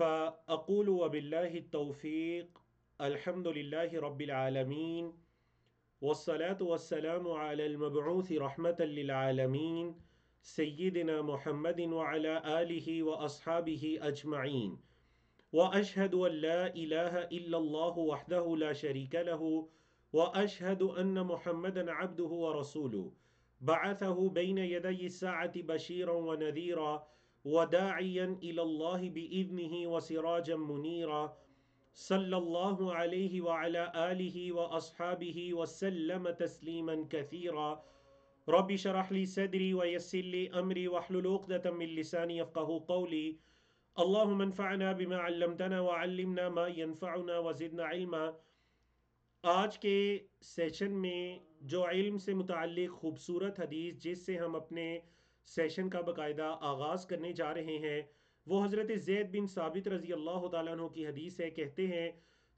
فأقول وبالله التوفيق الحمد لله رب العالمين والصلاة والسلام على المبعوث رحمة للعالمين سيدنا محمد وعلى آله وأصحابه أجمعين وأشهد أن لا إله إلا الله وحده لا شريك له وأشهد أن محمدا عبده ورسوله بعثه بين يدي الساعة بشيرا ونذيرا وداعيا إلى الله بإذنه وسراجا منيرا صلى الله عليه وعلى آله وأصحابه وسلم تسليما كثيرا رب شرح لي صدري ويسر لي أمري واحلل عقدة من لساني يفقه قولي اللهم انفعنا بما علمتنا وعلمنا ما ينفعنا وزدنا علما۔ آج کے سیشن میں جو علم سے متعلق خوبصورت حدیث جس سے ہم اپنے سیشن کا باقاعدہ آغاز کرنے جا رہے ہیں وہ حضرت زید بن ثابت رضی اللہ تعالیٰ عنہ کی حدیث ہے۔ کہتے ہیں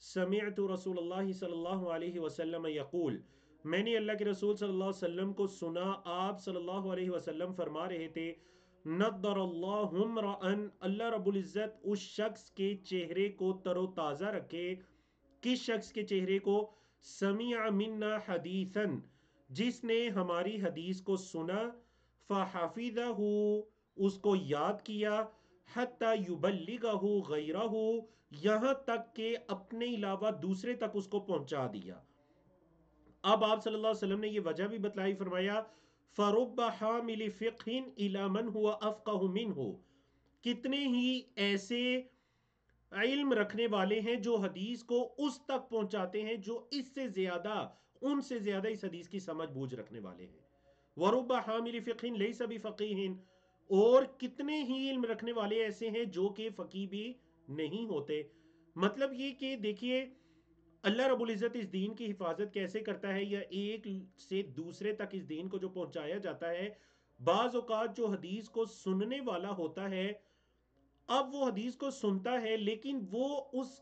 سمعت رسول اللہ صلی اللہ علیہ وسلم یقول، میں نے اللہ کے رسول صلی اللہ علیہ وسلم کو سنا، آپ صلی اللہ علیہ وسلم فرما رہے تھے نضر اللہ امرأن، اللہ رب العزت اس شخص کے چہرے کو تر و تازہ رکھے۔ کس شخص کے چہرے کو؟ سمع منا حدیثاً، جس نے ہماری حدیث کو سنا، فحفظہ، اس کو یاد کیا، حتی یبلغہ غیرہ، یہاں تک کہ اپنے علاوہ دوسرے تک اس کو پہنچا دیا۔ اب آپ صلی اللہ علیہ وسلم نے یہ وجہ بھی بتلائی، فرمایا فَرُبَّ حَامِلِ فِقْهٍ إِلَى مَنْ هُوَ أَفْقَهُ مِنْهُ، کتنے ہی ایسے علم رکھنے والے ہیں جو حدیث کو اس تک پہنچاتے ہیں جو اس سے زیادہ، ان سے زیادہ اس حدیث کی سمجھ بوجھ رکھنے والے ہیں۔ وَرُبَّ حَامِلِ فِقْهٍ لَيْسَ بِفَقِيهٍ، اور کتنے ہی علم رکھنے والے ایسے ہیں جو کہ فقیہ بھی نہیں ہوتے۔ مطلب یہ کہ دیکھیے اللہ رب العزت اس دین کی حفاظت کیسے کرتا ہے، یا ایک سے دوسرے تک اس دین کو جو پہنچایا جاتا ہے، بعض اوقات جو حدیث کو سننے والا ہوتا ہے اب وہ حدیث کو سنتا ہے لیکن وہ اس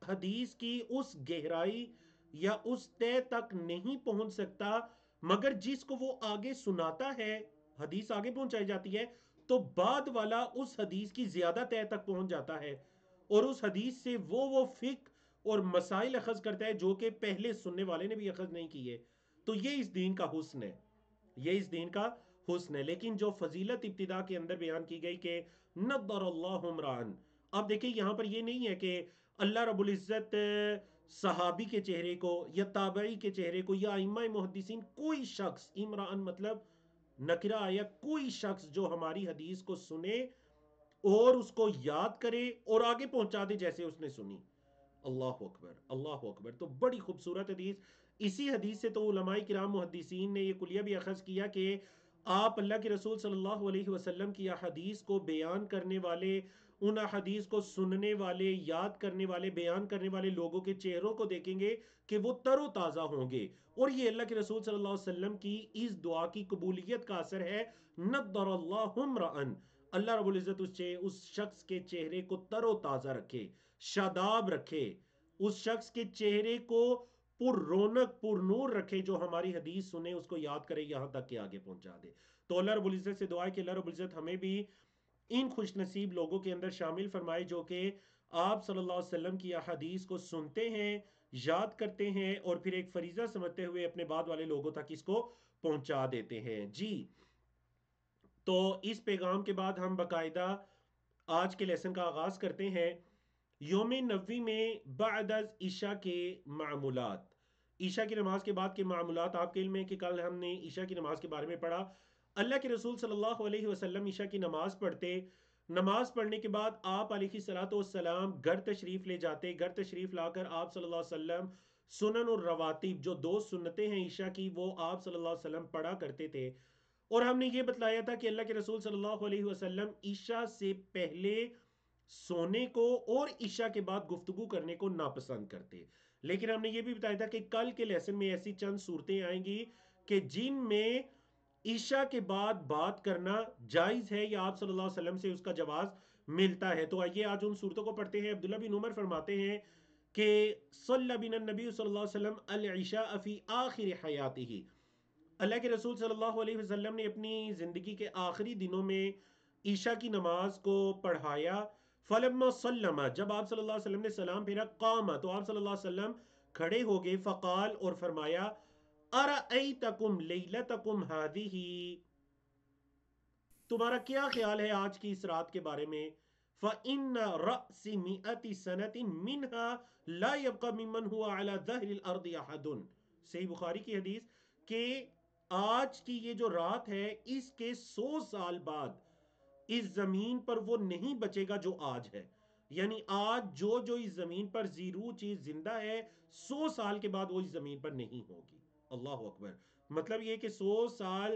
حدیث کی اس گہرائی یا اس طے تک نہیں پہنچ سکتا، مگر جس کو وہ آگے سناتا ہے، حدیث آگے پہنچائی جاتی ہے تو بعد والا اس حدیث کی زیادہ طے تک پہنچ جاتا ہے اور اس حدیث سے وہ فقہ اور مسائل اخذ کرتا ہے جو کہ پہلے سننے والے نے بھی اخذ نہیں کیے۔ تو یہ اس دین کا حسن ہے، یہ اس دین کا حسن ہے۔ لیکن جو فضیلت ابتدا کے اندر بیان کی گئی کہ نضر اللہ عمران، اب دیکھیں یہاں پر یہ نہیں ہے کہ اللہ رب العزت صحابی کے چہرے کو یا تابعی کے چہرے کو یا ائمہ محدثین، کوئی شخص، عمران مطلب نکرہ آیا، کوئی شخص جو ہماری حدیث کو سنے اور اس کو یاد کرے اور آگے پہنچا دے جیسے اس نے سنی۔ اللہ اکبر، اللہ اکبر۔ تو بڑی خوبصورت حدیث، اسی حدیث سے تو علماء کرام محدثین نے یہ کلیہ بھی اخذ کیا کہ آپ اللہ کے رسول صلی اللہ علیہ وسلم کی احادیث کو بیان کرنے والے، ان احادیث کو سننے والے، یاد کرنے والے، بیان کرنے والے لوگوں کے چہروں کو دیکھیں گے کہ وہ تر و تازہ ہوں گے، اور یہ اللہ کے رسول صلی اللہ علیہ وسلم کی اس دعا کی قبولیت کا اثر ہے۔ نضر اللہ امرأن، اللہ رب العزت اس شخص کے چہرے کو تر و تازہ رکھے، شاداب رکھے، اس شخص کے چہرے کو پر رونق پر نور رکھے جو ہماری حدیث سنے، اس کو یاد کرے، یہاں تک کہ آگے پہنچا دے۔ تو اللہ رب العزت سے دعا ہے کہ اللہ رب العزت ہمیں بھی ان خوش نصیب لوگوں کے اندر شامل فرمائے جو کہ آپ صلی اللہ علیہ وسلم کی احادیث کو سنتے ہیں، یاد کرتے ہیں اور پھر ایک فریضہ سمجھتے ہوئے اپنے بعد والے لوگوں تک اس کو پہنچا دیتے ہیں۔ جی، تو اس پیغام کے بعد ہم باقاعدہ آج کے لیسن کا آغاز کرتے ہیں۔ یوم نبوی میں بعد از عشاء کے معمولات، عشاء کی نماز کے بعد کے معمولات، آپ کے علم ہے کہ کل ہم نے عشاء کی نماز کے بارے میں پڑھا۔ اللہ کے رسول صلی اللہ علیہ وسلم عشاء کی نماز پڑھتے، نماز پڑھنے کے بعد آپ علیہ الصلوۃ والسلام گھر تشریف لے جاتے، گھر تشریف لا کر آپ صلی اللہ علیہ وسلم سنن اور رواتب، جو دو سنتیں ہیں عشاء کی، وہ آپ صلی اللہ علیہ وسلم پڑھا کرتے تھے۔ اور ہم نے یہ بتلایا تھا کہ اللہ کے رسول صلی اللہ علیہ وسلم عشاء سے پہلے سونے کو اور عشاء کے بعد گفتگو کرنے کو ناپسند کرتے، لیکن ہم نے یہ بھی بتایا تھا کہ کل کے لیسن میں ایسی چند صورتیں آئیں گی کہ جن میں عشاء کے بعد بات کرنا جائز ہے یا آپ صلی اللہ علیہ وسلم سے اس کا جواز ملتا ہے۔ تو آئیے آج ان صورتوں کو پڑھتے ہیں۔ عبداللہ بن عمر فرماتے ہیں کہ صلی بنا النبی صلی اللہ علیہ وسلم العشاء فی آخر حیاتہ، اللہ کے رسول صلی اللہ علیہ وسلم نے اپنی زندگی کے آخری دنوں میں عشاء کی نماز کو پڑھایا۔ فلما سلم، جب آپ صلی اللہ علیہ وسلم نے سلام پھیرا، قام، تو آپ صلی اللہ علیہ وسلم کھڑے ہو گئے، فقال، اور فرمایا، ارأیتکم لیلتکم ہذہ، تمہارا کیا خیال ہے آج کی اس رات کے بارے میں؟ فَإِنَّ رَأْسِ مِئَةِ سَنَةٍ مِّنْهَا لَا يَبْقَى مِمَّنْ هُوَ عَلَى ظَهْرِ الْأَرْضِ أَحَدٌ، صحیح بخاری کی حدیث کہ آج کی یہ جو رات ہے اس کے 100 سال بعد اس زمین پر وہ نہیں بچے گا جو آج ہے، یعنی آج جو اس زمین پر زیرو چیز زندہ ہے 100 سال کے بعد وہ اس زمین پر نہیں ہوگی۔ اللہ اکبر، مطلب یہ کہ 100 سال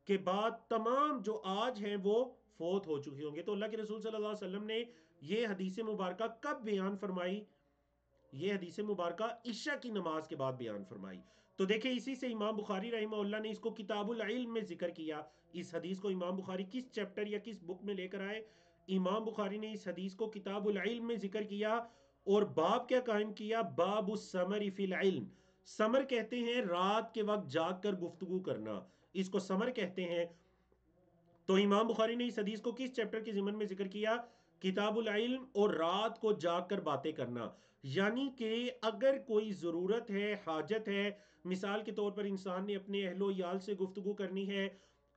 کے بعد تمام جو آج ہیں وہ فوت ہو چکی ہوں گے۔ تو اللہ کے رسول صلی اللہ علیہ وسلم نے یہ حدیث مبارکہ کب بیان فرمائی؟ یہ حدیث مبارکہ عشاء کی نماز کے بعد بیان فرمائی۔ تو دیکھیں اسی سے امام بخاری رحمہ اللہ نے اس کو کتاب العلم میں ذکر کیا۔ اس حدیث کو امام بخاری کس چیپٹر یا کس بک میں لے کر آئے؟ امام بخاری نے اس حدیث کو کتاب العلم میں ذکر کیا، اور باب کیا قائم کیا؟ باب السمر فی العلم۔ سمر کہتے ہیں رات کے وقت جاگ کر گفتگو کرنا، اس کو سمر کہتے ہیں۔ تو امام بخاری نے اس حدیث کو کس چیپٹر کے ضمن میں ذکر کیا؟ کتاب العلم، اور رات کو جاگ کر باتیں کرنا، یعنی کہ اگر کوئی ضرورت ہے، حاجت ہے، مثال کے طور پر انسان نے اپنے اہل و عیال سے گفتگو کرنی ہے،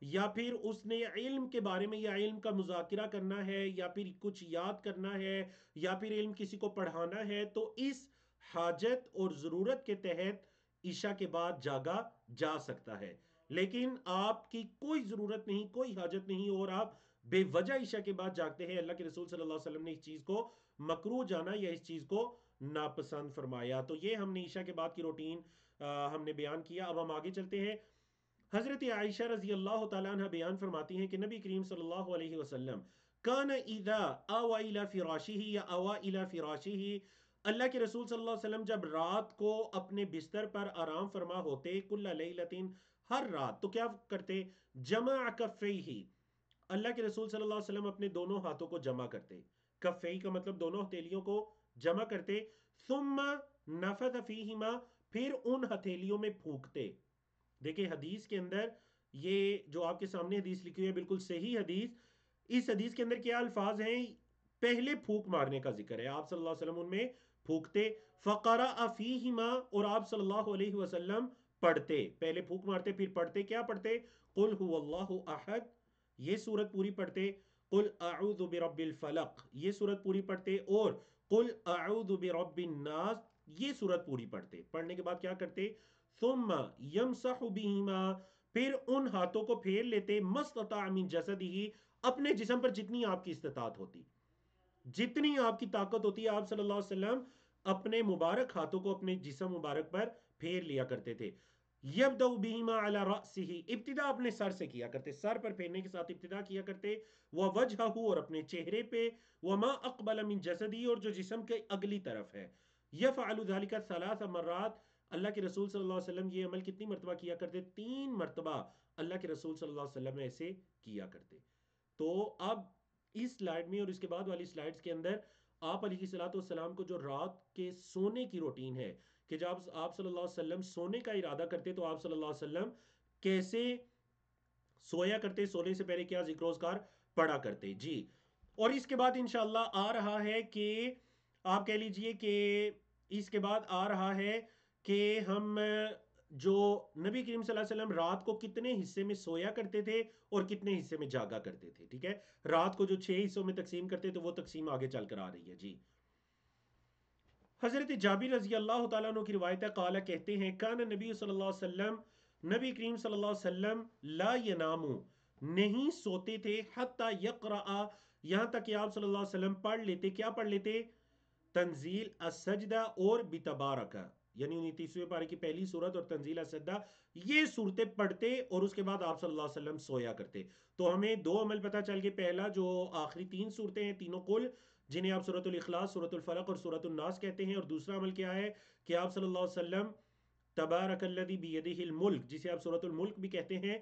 یا پھر اس نے علم کے بارے میں یا علم کا مذاکرہ کرنا ہے، یا پھر کچھ یاد کرنا ہے، یا پھر علم کسی کو پڑھانا ہے، تو اس حاجت اور ضرورت کے تحت عشاء کے بعد جاگا جا سکتا ہے۔ لیکن آپ کی کوئی ضرورت نہیں، کوئی حاجت نہیں، اور آپ بے وجہ عشاء کے بعد جاگتے ہیں، اللہ کے رسول صلی اللہ علیہ وسلم نے اس چیز کو مکروہ جانا یا اس چیز کو ناپسند فرمایا۔ تو یہ ہم نے عشاء کے بعد کی روٹین ہم نے بیان کیا۔ اب ہم آگے چلتے ہیں۔ حضرت عائشہ رضی اللہ تعالیٰ عنہ بیان فرماتی ہیں کہ نبی کریم صلی اللہ علیہ وسلم کان اذا آوا الی فراشہ یا آوا الی فراشہ، اللہ کے رسول صلی اللہ علیہ وسلم جب رات کو اپنے بستر پر آرام فرما ہوتے، کل لیلۃ، ہر رات، تو کیا کرتے؟ جمع کفیہ، اللہ کے رسول صلی اللہ علیہ وسلم اپنے دونوں ہاتھوں کو جمع کرتے، کفیہ کا مطلب دونوں ہتھیلیوں کو جمع کرتے، ثم نفث فیہما، پھر ان ہتھیلیوں میں پھونکتے۔ دیکھیں حدیث کے اندر یہ جو آپ کے سامنے حدیث لکھی ہوئی ہے بالکل صحیح حدیث، اس حدیث کے اندر کیا الفاظ ہیں؟ پہلے پھونک مارنے کا ذکر ہے، آپ صلی اللہ علیہ وسلم ان میں پھونکتے، فقرأ فیہما، اور آپ صلی اللہ علیہ وسلم پڑھتے، پہلے پھونک مارتے پھر پڑھتے، کیا پڑھتے؟ قل هو اللہ احد، یہ سورت پوری پڑھتے، قل اعوذ برب الفلق، یہ سورت پوری پڑھتے، اور قل اعوذ برب الناس، یہ سورت پوری پڑھتے۔ پڑھنے کے بعد کیا کرتے؟ ثم یمسح بہما، پھر ان ہاتھوں کو پھیر لیتے، مستطاع من جسدہ، اپنے جسم پر جتنی آپ کی استطاعت ہوتی، جتنی آپ کی طاقت ہوتی ہے، آپ صلی اللہ علیہ وسلم اپنے مبارک ہاتھوں کو اپنے جسم مبارک پر پھیر لیا کرتے تھے۔ یبدأ بہما علی رأسہ، ابتدا اپنے سر سے کیا کرتے، سر پر پھیرنے کے ساتھ ابتدا کیا کرتے، ووجہہ، اور اپنے چہرے پہ، وما اقبل من جسدی، اور جو جسم کے اگلی طرف ہے، یفعل ذلک 3 مرات، اللہ کے رسول صلی اللہ علیہ وسلم یہ عمل کتنی مرتبہ کیا کرتے؟ 3 مرتبہ اللہ کے رسول صلی اللہ علیہ وسلم ایسے کیا کرتے۔ تو اب اس سلائیڈ میں اور اس کے بعد والی سلائیڈز کے اندر آپ علیہ الصلوۃ والسلام کو جو رات کے سونے کی روٹین ہے، کہ جب آپ صلی اللہ علیہ وسلم سونے کا ارادہ کرتے تو آپ صلی اللہ علیہ وسلم کیسے سویا کرتے، سونے سے پہلے کیا ذکر و اذکار پڑھا کرتے، جی۔ اور اس کے بعد انشاءاللہ آ رہا ہے کہ آپ کہہ لیجئے کہ اس کے بعد آ رہا ہے کہ ہم جو نبی کریم صلی اللہ علیہ وسلم رات کو کتنے حصے میں سویا کرتے تھے اور کتنے حصے میں جاگا کرتے تھے، ٹھیک ہے؟ رات کو جو 6 حصوں میں تقسیم کرتے تو وہ تقسیم آگے چل کر آ رہی ہے، جی۔ حضرت جابر رضی اللہ تعالیٰ عنہ کی روایت ہے، قال، کہتے ہیں، کان نبی صلی اللہ علیہ وسلم، نبی کریم صلی اللہ علیہ وسلم لا ینامو، نہیں سوتے تھے، حتی یقرأ، یہاں تک کہ آپ صلی اللہ علیہ وسلم پڑھ لیتے، کیا پڑھ لیتے؟ تنزیل السجدہ اور بتبارکہ، یعنی 29ویں پارے کی پہلی صورت اور تنزیل السجدہ، یہ صورتیں پڑھتے اور اس کے بعد آپ صلی اللہ علیہ وسلم سویا کرتے۔ تو ہمیں 2 عمل پتہ چل گئے، پہلا جو آخری 3 صورتیں ہیں، تینوں کل، جنہیں آپ سورۃ الاخلاص، سورۃ الفلق اور سورۃ الناس کہتے ہیں، اور دوسرا عمل کیا ہے کہ آپ صلی اللہ علیہ وسلم تبارک الذی بیدہ الملک، جسے آپ سورۃ الملک بھی کہتے ہیں،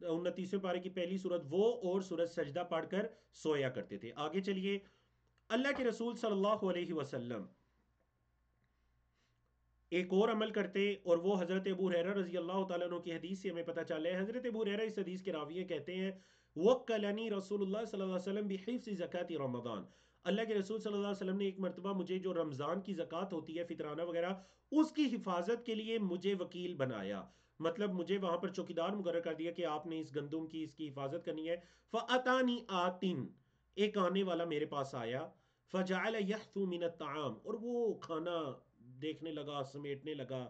29ویں پارے کی پہلی صورت وہ اور سورۃ سجدہ پڑھ کر سویا کرتے تھے۔ آگے چلیے، اللہ کے رسول صلی اللہ علیہ وسلم ایک اور عمل کرتے، اور وہ حضرت ابو ہریرہ رضی اللہ تعالیٰ عنہ کی حدیث سے ہمیں پتہ چلا ہے۔ حضرت ابو ہریرہ اس حدیث کے راوی کہتے ہیں، وکلنی رسول اللہ صلی اللہ علیہ وسلم بحفظ زکاة رمضان، اللہ کے رسول صلی اللہ علیہ وسلم نے ایک مرتبہ مجھے جو رمضان کی زکوٰۃ ہوتی ہے فطرانہ وغیرہ، اس کی حفاظت کے لیے مجھے وکیل بنایا، مطلب مجھے وہاں پر چوکیدار مقرر کر دیا کہ آپ نے اس گندم کی اس کی حفاظت کرنی ہے۔ فَأَتَانِي آتٍ، ایک آنے والا میرے پاس آیا، فَجَعَلَ يَحْثُو مِنَ الطَّعَامِ، اور وہ کھانا دیکھنے لگا، سمیٹنے لگا۔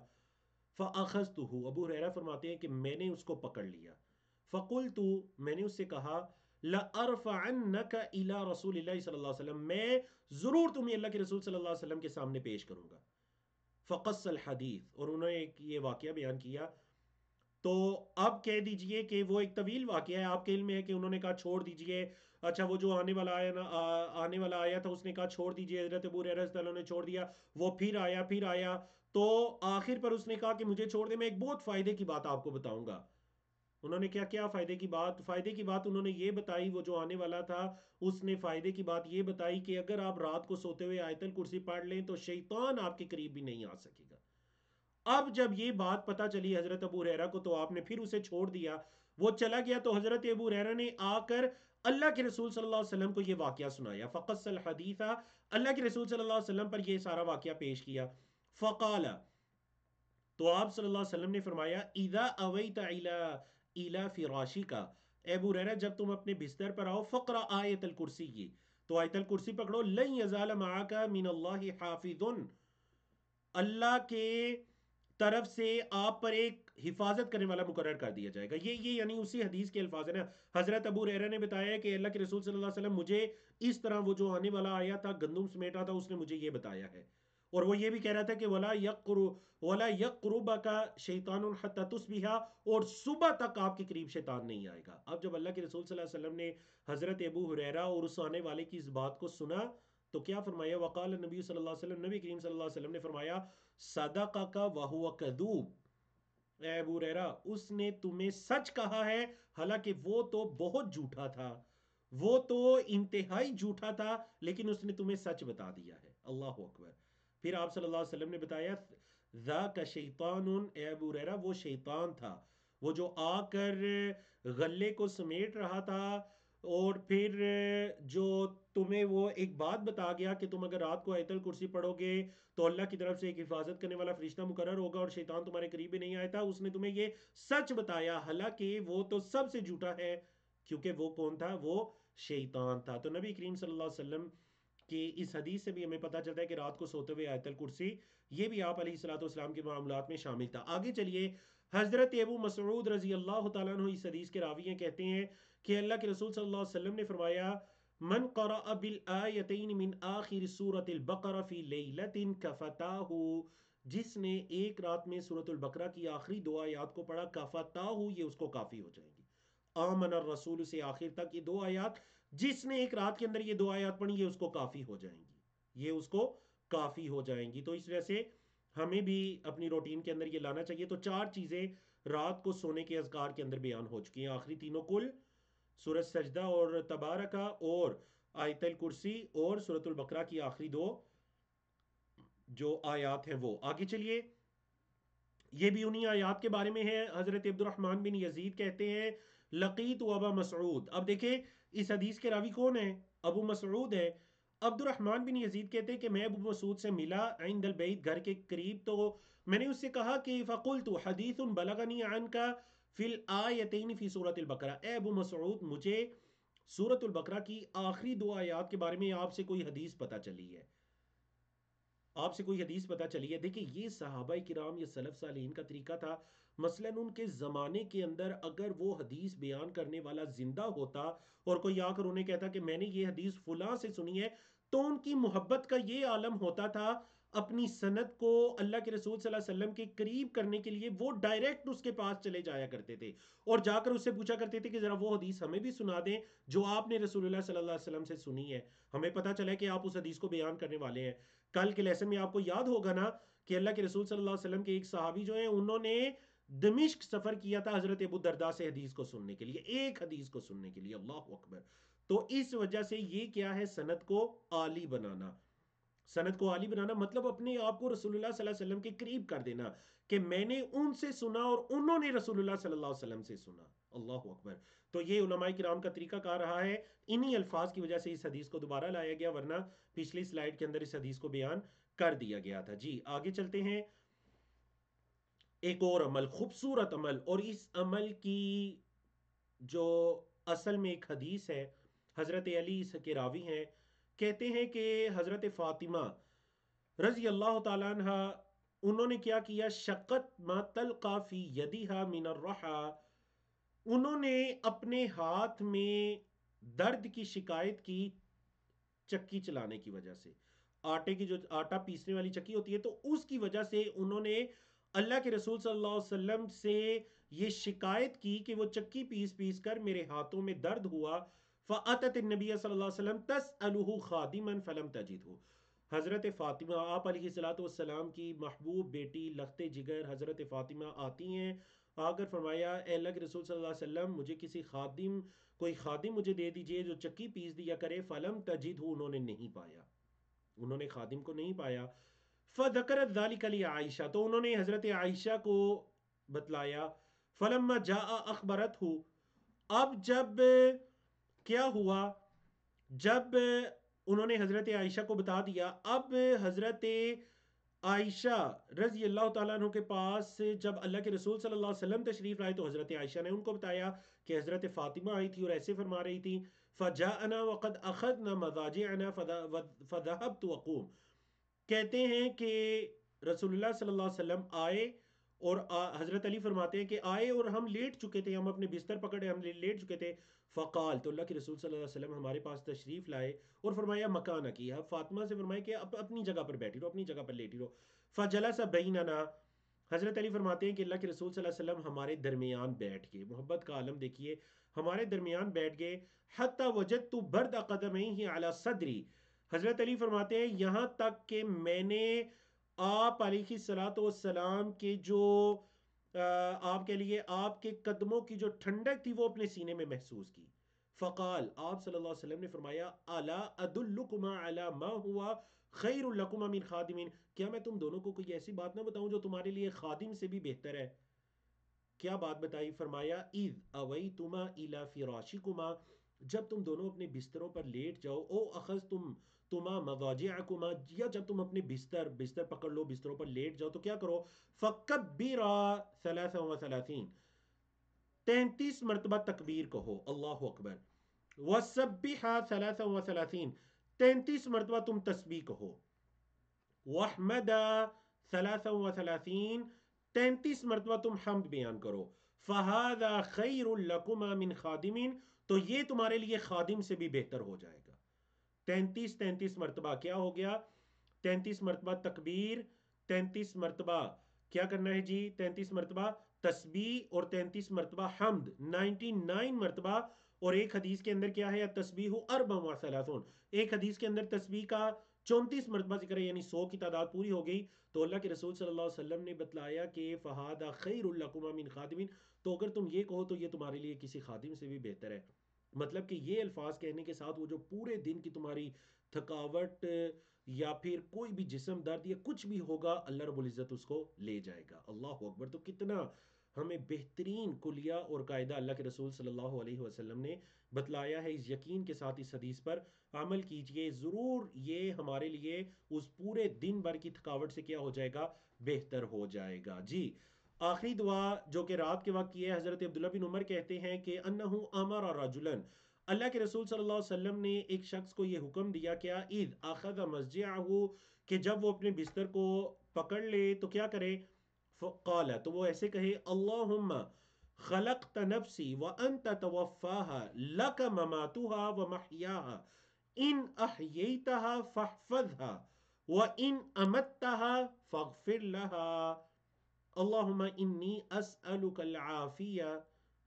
فَأَخَذْتُهُ، ابو ہریرہ فرماتے ہیں کہ میں نے اس کو پکڑ لیا۔ فَقُلْتُ، میں نے اس سے کہا، لَأَرْفَعَنَّكَ إِلَىٰ رَسُولِ اللَّهِ صلی اللہ علیہ وسلم، میں ضرور تمہیں اللہ کے رسول صلی اللہ علیہ وسلم کے سامنے پیش کروں گا۔ فقص الحدیث، اور انہوں نے یہ واقعہ بیان کیا۔ تو اب کہہ دیجئے کہ وہ ایک طویل واقعہ ہے، آپ کے علم میں ہے کہ انہوں نے کہا چھوڑ دیجئے، اچھا وہ جو آنے والا آیا نا، آنے والا آیا تھا، اس نے کہا چھوڑ دیجئے، حضرت ابو ہریرہ رضی اللہ عنہ نے چھوڑ دیا، وہ پھر آیا، تو آخر پر اس نے کہا کہ مجھے چھوڑ دے، میں ایک بہت فائدے کی بات آپ کو بتاؤں گا۔ انہوں نے کیا فائدے کی بات انہوں نے یہ بتائی، وہ جو آنے والا تھا اس نے فائدے کی بات یہ بتائی کہ اگر آپ رات کو سوتے ہوئے آیت الکرسی پڑھ لیں تو شیطان آپ کے قریب بھی نہیں آ سکے گا۔ اب جب یہ بات پتہ چلی حضرت ابو ہریرہ کو تو آپ نے پھر اسے چھوڑ دیا، وہ چلا گیا، تو حضرت ابو ہریرہ نے آ کر اللہ کے رسول صلی اللہ علیہ وسلم کو یہ واقعہ سنایا۔ فقص الحدیث، اللہ کے رسول صلی اللہ علیہ وسلم پر یہ سارا واقعہ پیش کیا۔ فقال، تو آپ صلی اللہ علیہ وسلم نے فرمایا، اذا اویت الی فراشک، اے ابو ہریرہ جب تم اپنے بستر پر آؤ، فقرا آیت الکرسی، کی تو آیت الکرسی پکڑو، لن یزال معک من اللہ حافظ، اللہ کے طرف سے آپ پر ایک حفاظت کرنے والا مقرر کر دیا جائے گا۔ یہ یعنی اسی حدیث کے الفاظ ہیں نا۔ حضرت ابو ہریرہ نے بتایا کہ اللہ کے رسول صلی اللہ علیہ وسلم مجھے اس طرح، وہ جو آنے والا آیا تھا گندم سمیٹ رہا تھا، اس نے مجھے یہ بتایا ہے، اور وہ یہ بھی کہہ رہا تھا کہ ولا یقربک شیطان حتی تصبح، اور صبح تک آپ کے قریب شیطان نہیں آئے گا۔ اب جب اللہ کے رسول صلی اللہ علیہ وسلم نے حضرت ابو ہریرہ اور اس آنے والے کی اس بات کو سنا تو کیا فرمایا، وقال نبی صلی اللہ علیہ وسلم، نبی کریم صلی اللہ علیہ وسلم نے فرمایا، صدقک وہو کذوب، اے ابو ہریرہ اس نے تمہیں سچ کہا ہے، حالانکہ وہ تو بہت جھوٹا تھا، وہ تو انتہائی جھوٹا تھا، لیکن اس نے تمہیں سچ بتا دیا ہے۔ اللہ اکبر۔ پھر آپ صلی اللہ علیہ وسلم نے بتایا، ذاک شیطان، اے ابو ہریرہ وہ شیطان تھا، وہ جو آ کر غلے کو سمیٹ رہا تھا، اور پھر جو تمہیں وہ ایک بات بتا گیا کہ تم اگر رات کو آیت الکرسی پڑھو گے تو اللہ کی طرف سے ایک حفاظت کرنے والا فرشتہ مقرر ہوگا اور شیطان تمہارے قریب بھی نہیں آیا تھا، اس نے تمہیں یہ سچ بتایا، حالانکہ وہ تو سب سے جھوٹا ہے، کیونکہ وہ کون تھا، وہ شیطان تھا۔ تو نبی کریم صلی اللہ علیہ وسلم کہ اس حدیث سے بھی ہمیں پتہ چلتا ہے کہ رات کو سوتے ہوئے آیت الکرسی یہ بھی آپ علیہ الصلوۃ والسلام کے معاملات میں شامل تھا۔ آگے چلیے، حضرت ابو مسعود رضی اللہ تعالیٰ عنہ اس حدیث کے راوی ہیں، کہتے ہیں کہ اللہ کے رسول صلی اللہ علیہ وسلم نے فرمایا، من قرأ بالآیتین من آخر سورة البقرہ فی لیلۃ کفتاہ، جس نے ایک رات میں سورۃ البقرہ کی آخری دو آیات کو پڑھا، کفتاہ یہ اس کو کافی ہو جائیں گی، آمن الرسول سے آخر تک یہ دو آیات، جس نے ایک رات کے اندر یہ دو آیات پڑھی یہ اس کو کافی ہو جائیں گی، یہ اس کو کافی ہو جائیں گی۔ تو اس وجہ سے ہمیں بھی اپنی روٹین کے اندر یہ لانا چاہیے۔ تو چار چیزیں رات کو سونے کے اذکار کے اندر بیان ہو چکی ہیں، آخری تینوں کل سورۃ سجدہ اور تبارکہ اور آیت الکرسی اور سورۃ البقرہ کی آخری دو جو آیات ہیں وہ۔ آگے چلیے، یہ بھی انہی آیات کے بارے میں ہے۔ حضرت عبد الرحمن بن یزید کہتے ہیں، لقیت ابا مسعود، اب دیکھیں اس حدیث کے راوی کون ہے، ابو مسعود ہے۔ عبد الرحمن بن یزید کہتے ہیں کہ میں ابو مسعود سے ملا عند البیت، گھر کے قریب، تو میں نے اس سے کہا کہ فقلت حدیث بلغنی عنک فی الآیتین فی سورۃ البقرہ، اے ابو مسعود مجھے سورۃ البقرہ کی آخری دو آیات کے بارے میں آپ سے کوئی حدیث پتہ چلی ہے، آپ سے کوئی حدیث پتہ چلی ہے۔ دیکھیں یہ صحابہ کرام، یہ سلف صالحین کا طریقہ تھا، مثلا ان کے زمانے کے اندر اگر وہ حدیث بیان کرنے والا زندہ ہوتا اور کوئی آ کر انہیں کہتا کہ میں نے یہ حدیث فلاں سے سنی ہے، تو ان کی محبت کا یہ عالم ہوتا تھا، اپنی سند کو اللہ کے رسول صلی اللہ علیہ وسلم کے قریب کرنے کے لیے وہ ڈائریکٹ اس کے پاس چلے جایا کرتے تھے اور جا کر اس سے پوچھا کرتے تھے کہ ذرا وہ حدیث ہمیں بھی سنا دیں جو آپ نے رسول اللہ صلی اللہ علیہ وسلم سے سنی ہے، ہمیں پتہ چلا کہ آپ اس حدیث کو بیان کرنے والے ہیں۔ کل کے لیسن میں آپ کو یاد ہوگا نا کہ اللہ کے رسول صلی اللہ علیہ وسلم کے ایک صحابی جو ہیں انہوں نے دمشق سفر کیا تھا حضرت ابو الدرداء سے حدیث کو سننے کے لیے، ایک حدیث کو سننے کے لیے، اللہ اکبر۔ تو اس وجہ سے یہ کیا ہے، سند کو عالی بنانا۔ سند کو عالی بنانا مطلب اپنے آپ کو رسول اللہ صلی اللہ علیہ وسلم کے قریب کر دینا کہ میں نے ان سے سنا اور انہوں نے رسول اللہ صلی اللہ علیہ وسلم سے سنا. اللہ اکبر. تو یہ علماء کرام کا طریقہ کار رہا ہے. انہی الفاظ کی وجہ سے اس حدیث کو دوبارہ لایا گیا، ورنہ پچھلی سلائیڈ کے اندر اس حدیث کو بیان کر دیا گیا تھا. جی آگے چلتے ہیں. ایک اور عمل، خوبصورت عمل، اور اس عمل کی جو اصل میں ایک حدیث ہے، حضرت علی اس کے راوی ہیں، کہتے ہیں کہ حضرت فاطمہ رضی اللہ تعالیٰ عنہ انہوں نے کیا کیا، شقت ما تلقا فی یدیہا من الرحا، انہوں نے اپنے ہاتھ میں درد کی شکایت کی چکی چلانے کی وجہ سے. آٹے کی جو آٹا پیسنے والی چکی ہوتی ہے تو اس کی وجہ سے انہوں نے اللہ کے رسول صلی اللہ علیہ وسلم سے یہ شکایت کی کہ وہ چکی پیس پیس کر میرے ہاتھوں میں درد ہوا. فَأَتَتِ النَّبِيَّ صلی اللہ علیہ وسلم تَسْأَلُهُ خَادِمًا فَلَمْ تَجِدْهُ. حضرت فاطمہ آپ علیہ الصلوۃ والسلام کی محبوب بیٹی لخت جگر حضرت فاطمہ آتی ہیں، آ کر فرمایا اے اللہ کے رسول صلی اللہ علیہ وسلم مجھے کسی خادم، کوئی خادم مجھے دے دیجئے جو چکی پیس دیا کرے. فلم تجد ہو، انہوں نے نہیں پایا، انہوں نے خادم کو نہیں پایا. فذکرت ذلک لعائشہ، تو انہوں نے حضرت عائشہ کو بتلایا. فلما جاء اخبرت ہو، اب جب کیا ہوا، جب انہوں نے حضرت عائشہ کو بتا دیا، اب حضرت عائشہ رضی اللہ تعالیٰ عنہ کے پاس جب اللہ کے رسول صلی اللہ علیہ وسلم تشریف لائے تو حضرت عائشہ نے ان کو بتایا کہ حضرت فاطمہ آئی تھی اور ایسے فرما رہی تھی. فجاءنا وقد اخذنا مضاجعنا فذهبت وقوم، کہتے ہیں کہ رسول اللہ صلی اللہ علیہ وسلم آئے اور حضرت علی فرماتے ہیں کہ آئے اور ہم لیٹ چکے تھے، ہم اپنے بستر پکڑے ہم لیٹ چکے تھے. فقال، تو اللہ کے رسول صلی اللہ علیہ وسلم ہمارے پاس تشریف لائے اور فرمایا مکانہ کی، فاطمہ سے فرمایا کہ اپنی جگہ پر بیٹھی رہو، اپنی جگہ پر لیٹی رہو. فجلس بیننا، حضرت علی فرماتے ہیں کہ اللہ کے رسول صلی اللہ علیہ وسلم ہمارے درمیان بیٹھ گئے. محبت کا عالم دیکھیے، ہمارے درمیان بیٹھ گئے. حتی وجدت برد قدمیہ علی صدری، حضرت علی فرماتے ہیں یہاں تک کہ میں نے آپ علیہ الصلوۃ والسلام کے جو آپ کے لیے آپ کے قدموں کی جو ٹھنڈک تھی وہ اپنے سینے میں محسوس کی. فقال، آپ صلی اللہ علیہ وسلم نے فرمایا الا ادلکما علی ما ہوا خیر لکما من خادم، کیا میں تم دونوں کو کوئی ایسی بات نہ بتاؤں جو تمہارے لیے خادم سے بھی بہتر ہے. کیا بات بتائی؟ فرمایا اذ اویتما الی فراشکما، جب تم دونوں اپنے بستروں پر لیٹ جاؤ، او اخذتم تما مضاجعکما، یا جب تم اپنے بستر پکڑ لو، بستروں پر لیٹ جاؤ تو کیا کرو، فکبرا 33، 33 مرتبہ تکبیر کہو، اللہ اکبر. وسبحا 33، 33 مرتبہ تم تسبیح کہو. وحمدا 33، 33 مرتبہ تم حمد بیان کرو. فہذا خیر لکما من خادم، تو یہ تمہارے لیے خادم سے بھی بہتر ہو جائے گا. 33 مرتبہ کیا ہو گیا، 33 مرتبہ تکبیر، 33 مرتبہ کیا کرنا ہے جی، 33 مرتبہ تسبیح اور 33 مرتبہ حمد، 99 مرتبہ. اور ایک حدیث کے اندر کیا ہے، تسبیح اربع و ثلاثون، ایک حدیث کے اندر تسبیح کا 34 مرتبہ ذکر ہے، یعنی 100 کی تعداد پوری ہو گئی. تو اللہ کے رسول صلی اللہ علیہ وسلم نے بتلایا کہ فہذا خیر لکما من خادم، تو اگر تم یہ کہو تو یہ تمہارے لیے کسی خادم سے بھی بہتر ہے. مطلب کہ یہ الفاظ کہنے کے ساتھ وہ جو پورے دن کی تمہاری تھکاوٹ یا پھر کوئی بھی جسم درد یا کچھ بھی ہوگا، اللہ رب العزت اس کو لے جائے گا. اللہ اکبر. تو کتنا ہمیں بہترین کلیہ اور قاعدہ اللہ کے رسول صلی اللہ علیہ وسلم نے بتلایا ہے. اس یقین کے ساتھ اس حدیث پر عمل کیجئے، ضرور یہ ہمارے لیے اس پورے دن بھر کی تھکاوٹ سے کیا ہو جائے گا، بہتر ہو جائے گا. جی آخری دعا جو کہ رات کے وقت کی ہے، حضرت عبداللہ بن عمر کہتے ہیں کہ انہو امر رجلا، اللہ کے رسول صلی اللہ علیہ وسلم نے ایک شخص کو یہ حکم دیا، کیا، اذ اخذ مضجعہ، کہ جب وہ اپنے بستر کو پکڑ لے تو کیا کرے، قال، تو وہ ایسے کہے اللہم خلقت نفسی وانت توفاها لک مماتها ومحیاها ان احییتها فاحفظها وان امتها فاغفر لها اللہم انی اسألک العافیہ،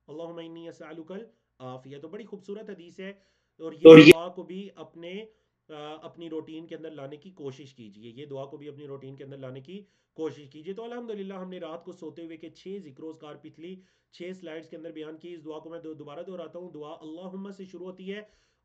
اللہم انی اسألک العافیہ. تو بڑی خوبصورت حدیث ہے اور یہ دعا کو بھی اپنی روٹین کے اندر لانے کی کوشش کیجئے، یہ دعا کو بھی اپنی روٹین کے اندر لانے کی کوشش کیجئے. تو الحمدللہ ہم نے رات کو سوتے ہوئے کے 6 ذکر و اذکار پچھلی 6 سلائیڈز کے اندر بیان کی. اس دعا کو میں دوبارہ دہراتا ہوں. دعا اللہم سے شروع ہوتی ہے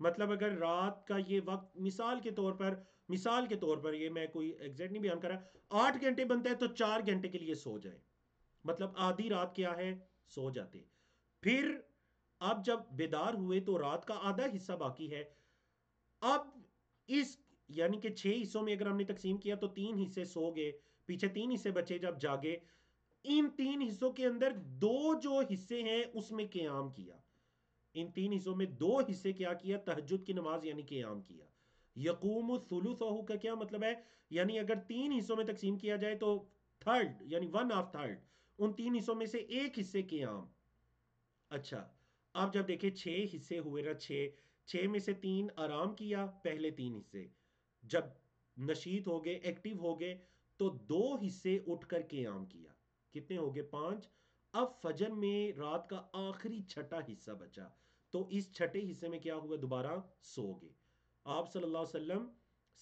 مطلب اگر رات کا یہ وقت مثال کے طور پر یہ میں کوئی ایگزیکٹ نہیں بیان کر رہا، 8 گھنٹے بنتا ہے تو 4 گھنٹے کے لیے سو جائیں، مطلب آدھی رات کیا ہے، سو جاتے. پھر اب جب بیدار ہوئے تو رات کا آدھا حصہ باقی ہے. اب اس یعنی کہ 6 حصوں میں اگر ہم نے تقسیم کیا تو 3 حصے سو گئے، پیچھے 3 حصے بچے جب جاگے، ان 3 حصوں کے اندر دو جو حصے ہیں اس میں قیام کیا. ان 3 حصوں میں 2 حصے کیا کیا، تہجد کی نماز یعنی قیام کیا. یقوم الثلثہ کا کیا مطلب ہے، یعنی اگر 3 حصوں میں تقسیم کیا جائے تو تھرڈ یعنی 1/2 ان 3 حصوں میں سے ایک حصے قیام. اچھا، آپ جب دیکھیں 6 حصے ہوئے نا، 6 میں سے 3 آرام کیا، پہلے 3 حصے جب نشیط ہو گئے، ایکٹیو ہو گئے، تو 2 حصے اٹھ کر قیام کیا. کتنے ہو گئے، 5. اب فجر میں رات کا آخری چھٹا حصہ بچا، تو اس چھٹے حصے میں کیا ہوا، دوبارہ سو گئے. آپ صلی اللہ علیہ وسلم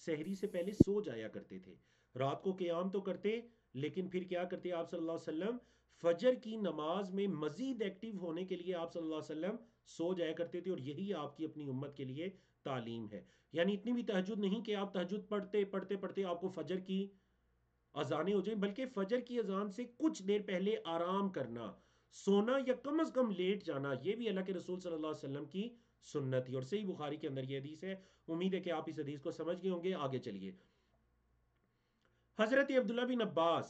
سحری سے پہلے سو جایا کرتے تھے، رات کو قیام تو کرتے، لیکن پھر کیا کرتے آپ صلی اللہ علیہ وسلم، فجر کی نماز میں مزید ایکٹیو ہونے کے لیے آپ صلی اللہ علیہ وسلم سو جایا کرتے تھے. اور یہی آپ کی اپنی امت کے لیے تعلیم ہے. یعنی اتنی بھی تہجد نہیں کہ آپ تہجد پڑھتے پڑھتے پڑھتے آپ کو فجر کی اذانیں ہو جائیں، بلکہ فجر کی اذان سے کچھ دیر پہلے آرام کرنا، سونا یا کم از کم لیٹ جانا، یہ بھی اللہ کے رسول صلی اللہ علیہ وسلم کی سنت تھی. اور صحیح بخاری کے اندر یہ حدیث ہے. امید ہے کہ آپ اس حدیث کو سمجھ گئے ہوں گے. آگے چلیے. حضرت عبداللہ بن عباس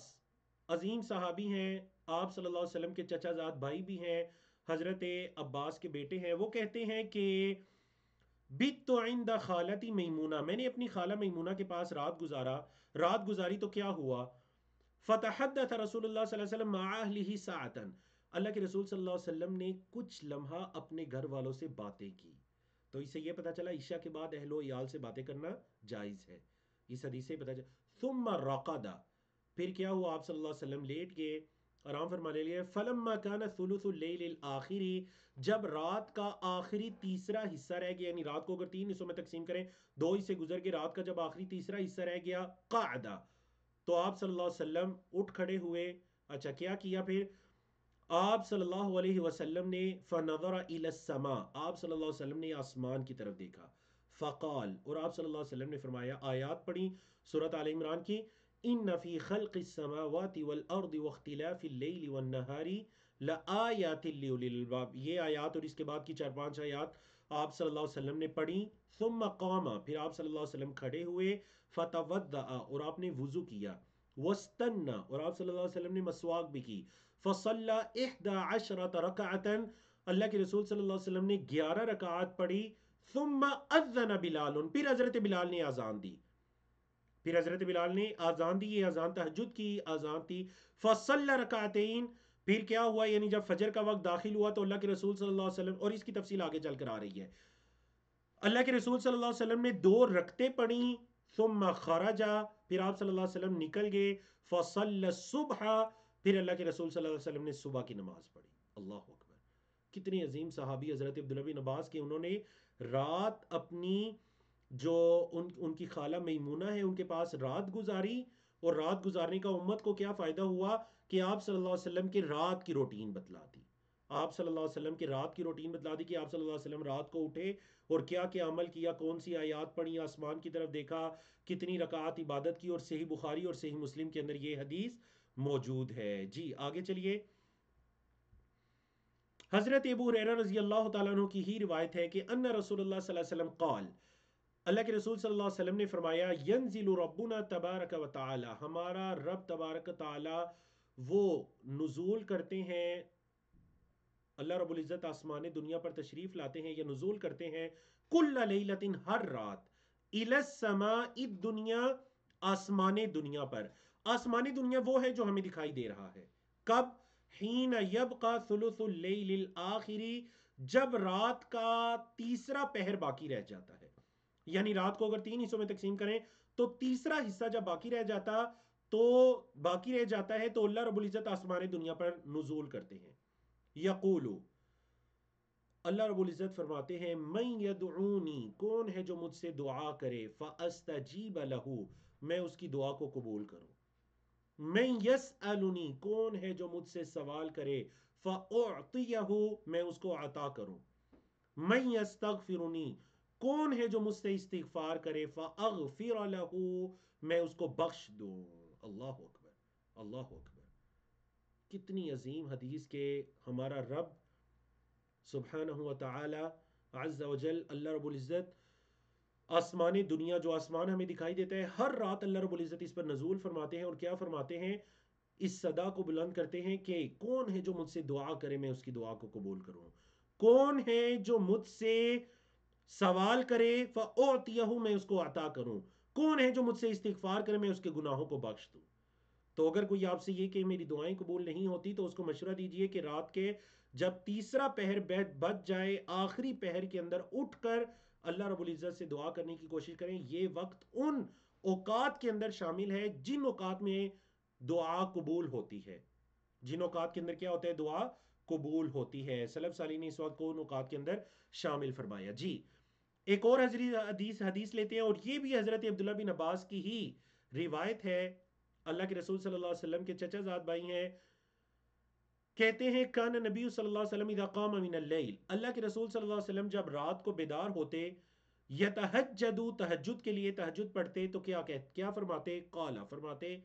عظیم صحابی ہیں، آپ صلی اللہ علیہ وسلم کے چچا زاد بھائی بھی ہیں، حضرت عباس کے بیٹے ہیں. وہ کہتے ہیں کہ بیت تو عند خالتی میمونہ، میں نے اپنی خالہ میمونہ کے پاس رات گزاری تو کیا ہوا، فتحدث رسول اللہ صلی اللہ علیہ وسلم مع اہلہ ساعتا، اللہ کے رسول صلی اللہ علیہ وسلم نے کچھ لمحہ اپنے گھر والوں سے باتیں کی. تو اس سے یہ پتا چلا عشاء کے بعد اہل و عیال سے باتیں کرنا جائز ہے. اس حدیث سے پتا چلا. ثم رقد، پھر کیا ہوا، آپ صلی اللہ علیہ وسلم لیٹ گئے، آرام فرمانے لئے. فلما كان ثلث اللیل الاخری، جب رات کا آخری تیسرا حصہ رہ گیا، یعنی رات کو اگر 3 حصوں میں تقسیم کریں، 2 حصے گزر گئے، رات کا جب آخری تیسرا حصہ رہ گیا، قعدہ، تو آپ صلی اللہ علیہ وسلم اٹھ کھڑے ہوئے. اچھا کیا کیا پھر، آپ صلی اللہ علیہ وسلم نے فنظر الی السماء، آپ صلی اللہ علیہ وسلم نے آسمان کی طرف دیکھا. فقال، اور آپ صلی اللہ علیہ وسلم نے فرمایا، آیات پڑھی سورۃ آل عمران کی، ان فی خلق السماوات والارض واختلاف اللیل والنہار لآیات لأولی الالباب. یہ آیات اور اس کے بعد کی 4-5 آیات آپ صلی اللہ علیہ وسلم نے پڑھی. ثم قام، پھر آپ صلی اللہ علیہ وسلم کھڑے ہوئے، فتودع، اور آپ نے وضو کیا، واستنى، اور آپ صلی اللہ علیہ وسلم نے مسواک بھی کی، فصلى 11 رکعتا، اللہ کے رسول صلی اللہ علیہ وسلم نے 11 رکعات پڑھی. ثم اذن بلال، پھر حضرت بلال نے اذان دی، پھر حضرت بلال نے اذان دی، یہ اذان تہجد کی اذان تھی. فصلى رکعتین، پھر کیا ہوا، یعنی جب فجر کا وقت داخل ہوا تو اللہ کے رسول صلی اللہ علیہ وسلم، اور اس کی تفصیل آگے چل کر آ رہی ہے، اللہ کے رسول صلی اللہ علیہ وسلم نے 2 رکعتیں پڑھیں. ثم خرجا، پھر آپ صلی اللہ علیہ وسلم نکل گئے. فصلی الصبح، پھر اللہ کے رسول صلی اللہ علیہ وسلم نے صبح کی نماز پڑھی. اللہ اکبر. کتنی عظیم صحابی حضرت عبداللہ بن عباس کے، انہوں نے رات اپنی جو ان کی خالہ میمونہ ہے ان کے پاس رات گزاری، اور رات گزارنے کا امت کو کیا فائدہ ہوا کہ آپ صلی اللہ علیہ وسلم کے رات کی روٹین بتلا دی. آپ صلی اللہ علیہ وسلم کی رات کی روٹین بتلا دی کہ آپ صلی اللہ علیہ وسلم رات کو اٹھے اور کیا کیا عمل کیا، کون سی آیات پڑھی، آسمان کی طرف دیکھا، کتنی رکعات عبادت کی. اور صحیح بخاری اور صحیح مسلم کے اندر یہ حدیث موجود ہے. جی آگے چلیے. حضرت ابو ہریرہ رضی اللہ تعالیٰ عنہ کی ہی روایت ہے کہ ان رسول اللہ صلی اللہ علیہ وسلم قال، اللہ کے رسول صلی اللہ علیہ وسلم نے فرمایا، ینزل ربنا تبارک و تعالی، ہمارا رب تبارک و تعالی وہ نزول کرتے ہیں، اللہ رب العزت آسمان دنیا پر تشریف لاتے ہیں یا نزول کرتے ہیں، کل لیلت، ہر رات، الی السماء الدنیا، آسمان دنیا پر. آسمان دنیا وہ ہے جو ہمیں دکھائی دے رہا ہے. کب، حین یبقى ثلث اللیل الاخری، جب رات کا تیسرا پہر باقی رہ جاتا ہے. یعنی رات کو اگر 3 حصوں میں تقسیم کریں تو تیسرا حصہ جب باقی رہ جاتا ہے تو اللہ رب العزت آسمان دنیا پر نزول کرتے ہیں. یقولو، اللہ رب العزت فرماتے ہیں، من یدعونی، کون ہے جو مجھ سے دعا کرے، فاستجیب لہ، میں اس کی دعا کو قبول کروں. من یسألنی، کون ہے جو مجھ سے سوال کرے، فاعطیہ، میں اس کو عطا کروں. من یستغفرنی، کون ہے جو مجھ سے استغفار کرے فاغفر لہ، میں اس کو بخش دوں. اللہ اکبر، اللہ اکبر. کتنی عظیم حدیث کے ہمارا رب سبحانہ و تعالی عز و جل، اللہ رب العزت، آسمان دنیا، جو آسمان ہمیں دکھائی دیتا ہے، ہر رات اللہ رب العزت اس پر نزول فرماتے ہیں، اور کیا فرماتے ہیں؟ اس صدا کو بلند کرتے ہیں کہ کون ہے جو مجھ سے دعا کرے میں اس کی دعا کو قبول کروں، کون ہے جو مجھ سے سوال کرے فَأُعْطِيَهُ، میں اس کو عطا کروں، کون ہے جو مجھ سے استغفار کرے میں اس کے گناہوں کو بخش دوں. تو اگر کوئی آپ سے یہ کہ میری دعائیں قبول نہیں ہوتی، تو اس کو مشورہ دیجئے کہ رات کے جب تیسرا پہر بچ جائے، آخری پہر کے اندر اٹھ کر اللہ رب العزت سے دعا کرنے کی کوشش کریں. یہ وقت ان اوقات کے اندر شامل ہے جن اوقات میں دعا قبول ہوتی ہے، جن اوقات کے اندر کیا ہوتا ہے؟ دعا قبول ہوتی ہے. سلف صالحین نے اس وقت کو ان اوقات کے اندر شامل فرمایا. جی، ایک اور حدیث لیتے ہیں، اور یہ بھی حضرت عبداللہ بن عباس کی ہی روایت ہے. اللہ کے رسول صلی اللہ علیہ وسلم کے چچا زاد بھائی ہیں. کہتے ہیں کان نبی صلی اللہ علیہ وسلم اذا قام من اللیل، اللہ کے رسول صلی اللہ علیہ وسلم جب رات کو بیدار ہوتے، یتہجد، تہجد کے لیے تہجد پڑھتے، تو کیا فرماتے؟ قالا، فرماتے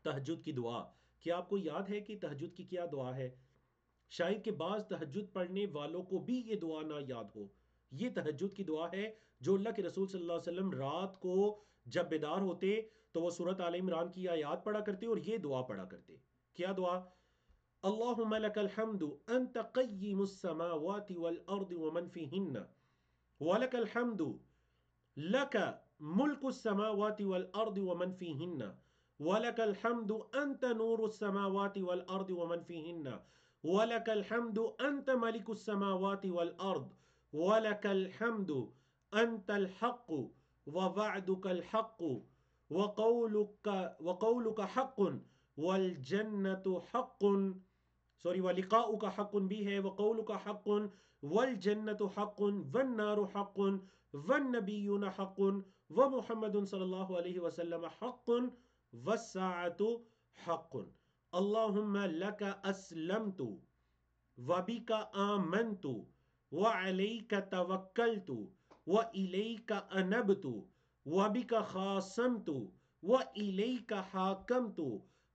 تہجد کی دعا. کیا آپ کو یاد ہے کہ تہجد کی کیا دعا ہے؟ شاید کہ بعض تہجد پڑھنے والوں کو بھی یہ دعا نہ یاد ہو. یہ تہجد کی دعا ہے جو اللہ کے رسول صلی اللہ علیہ وسلم رات کو جب بیدار ہوتے تو وہ سورۃ آل عمران کی آیات پڑھا کرتے اور یہ دعا پڑھا کرتے. کیا دعا؟ اللہم لک الحمد انت قیم السماوات والارض ومن فیہن، ولک الحمد لک ملک السماوات والارض ومن فیہن، ولک الحمد انت نور السماوات والارض ومن فیہن، ولک الحمد انت ملک السماوات والارض، ولک الحمد انت الحق ووعدک الحق وقولک حق والجنت حق، سوری ولقاؤک حق بھی ہے، وقولک حق والجنت حق والنار حق والنبیون حق ومحمد صلی اللہ علیہ وسلم حق والساعت حق. اللہم لک اسلمت وبک آمنت وعلیک توکلت وإلیک انبت وبک خاصمت وإلیک حاکمت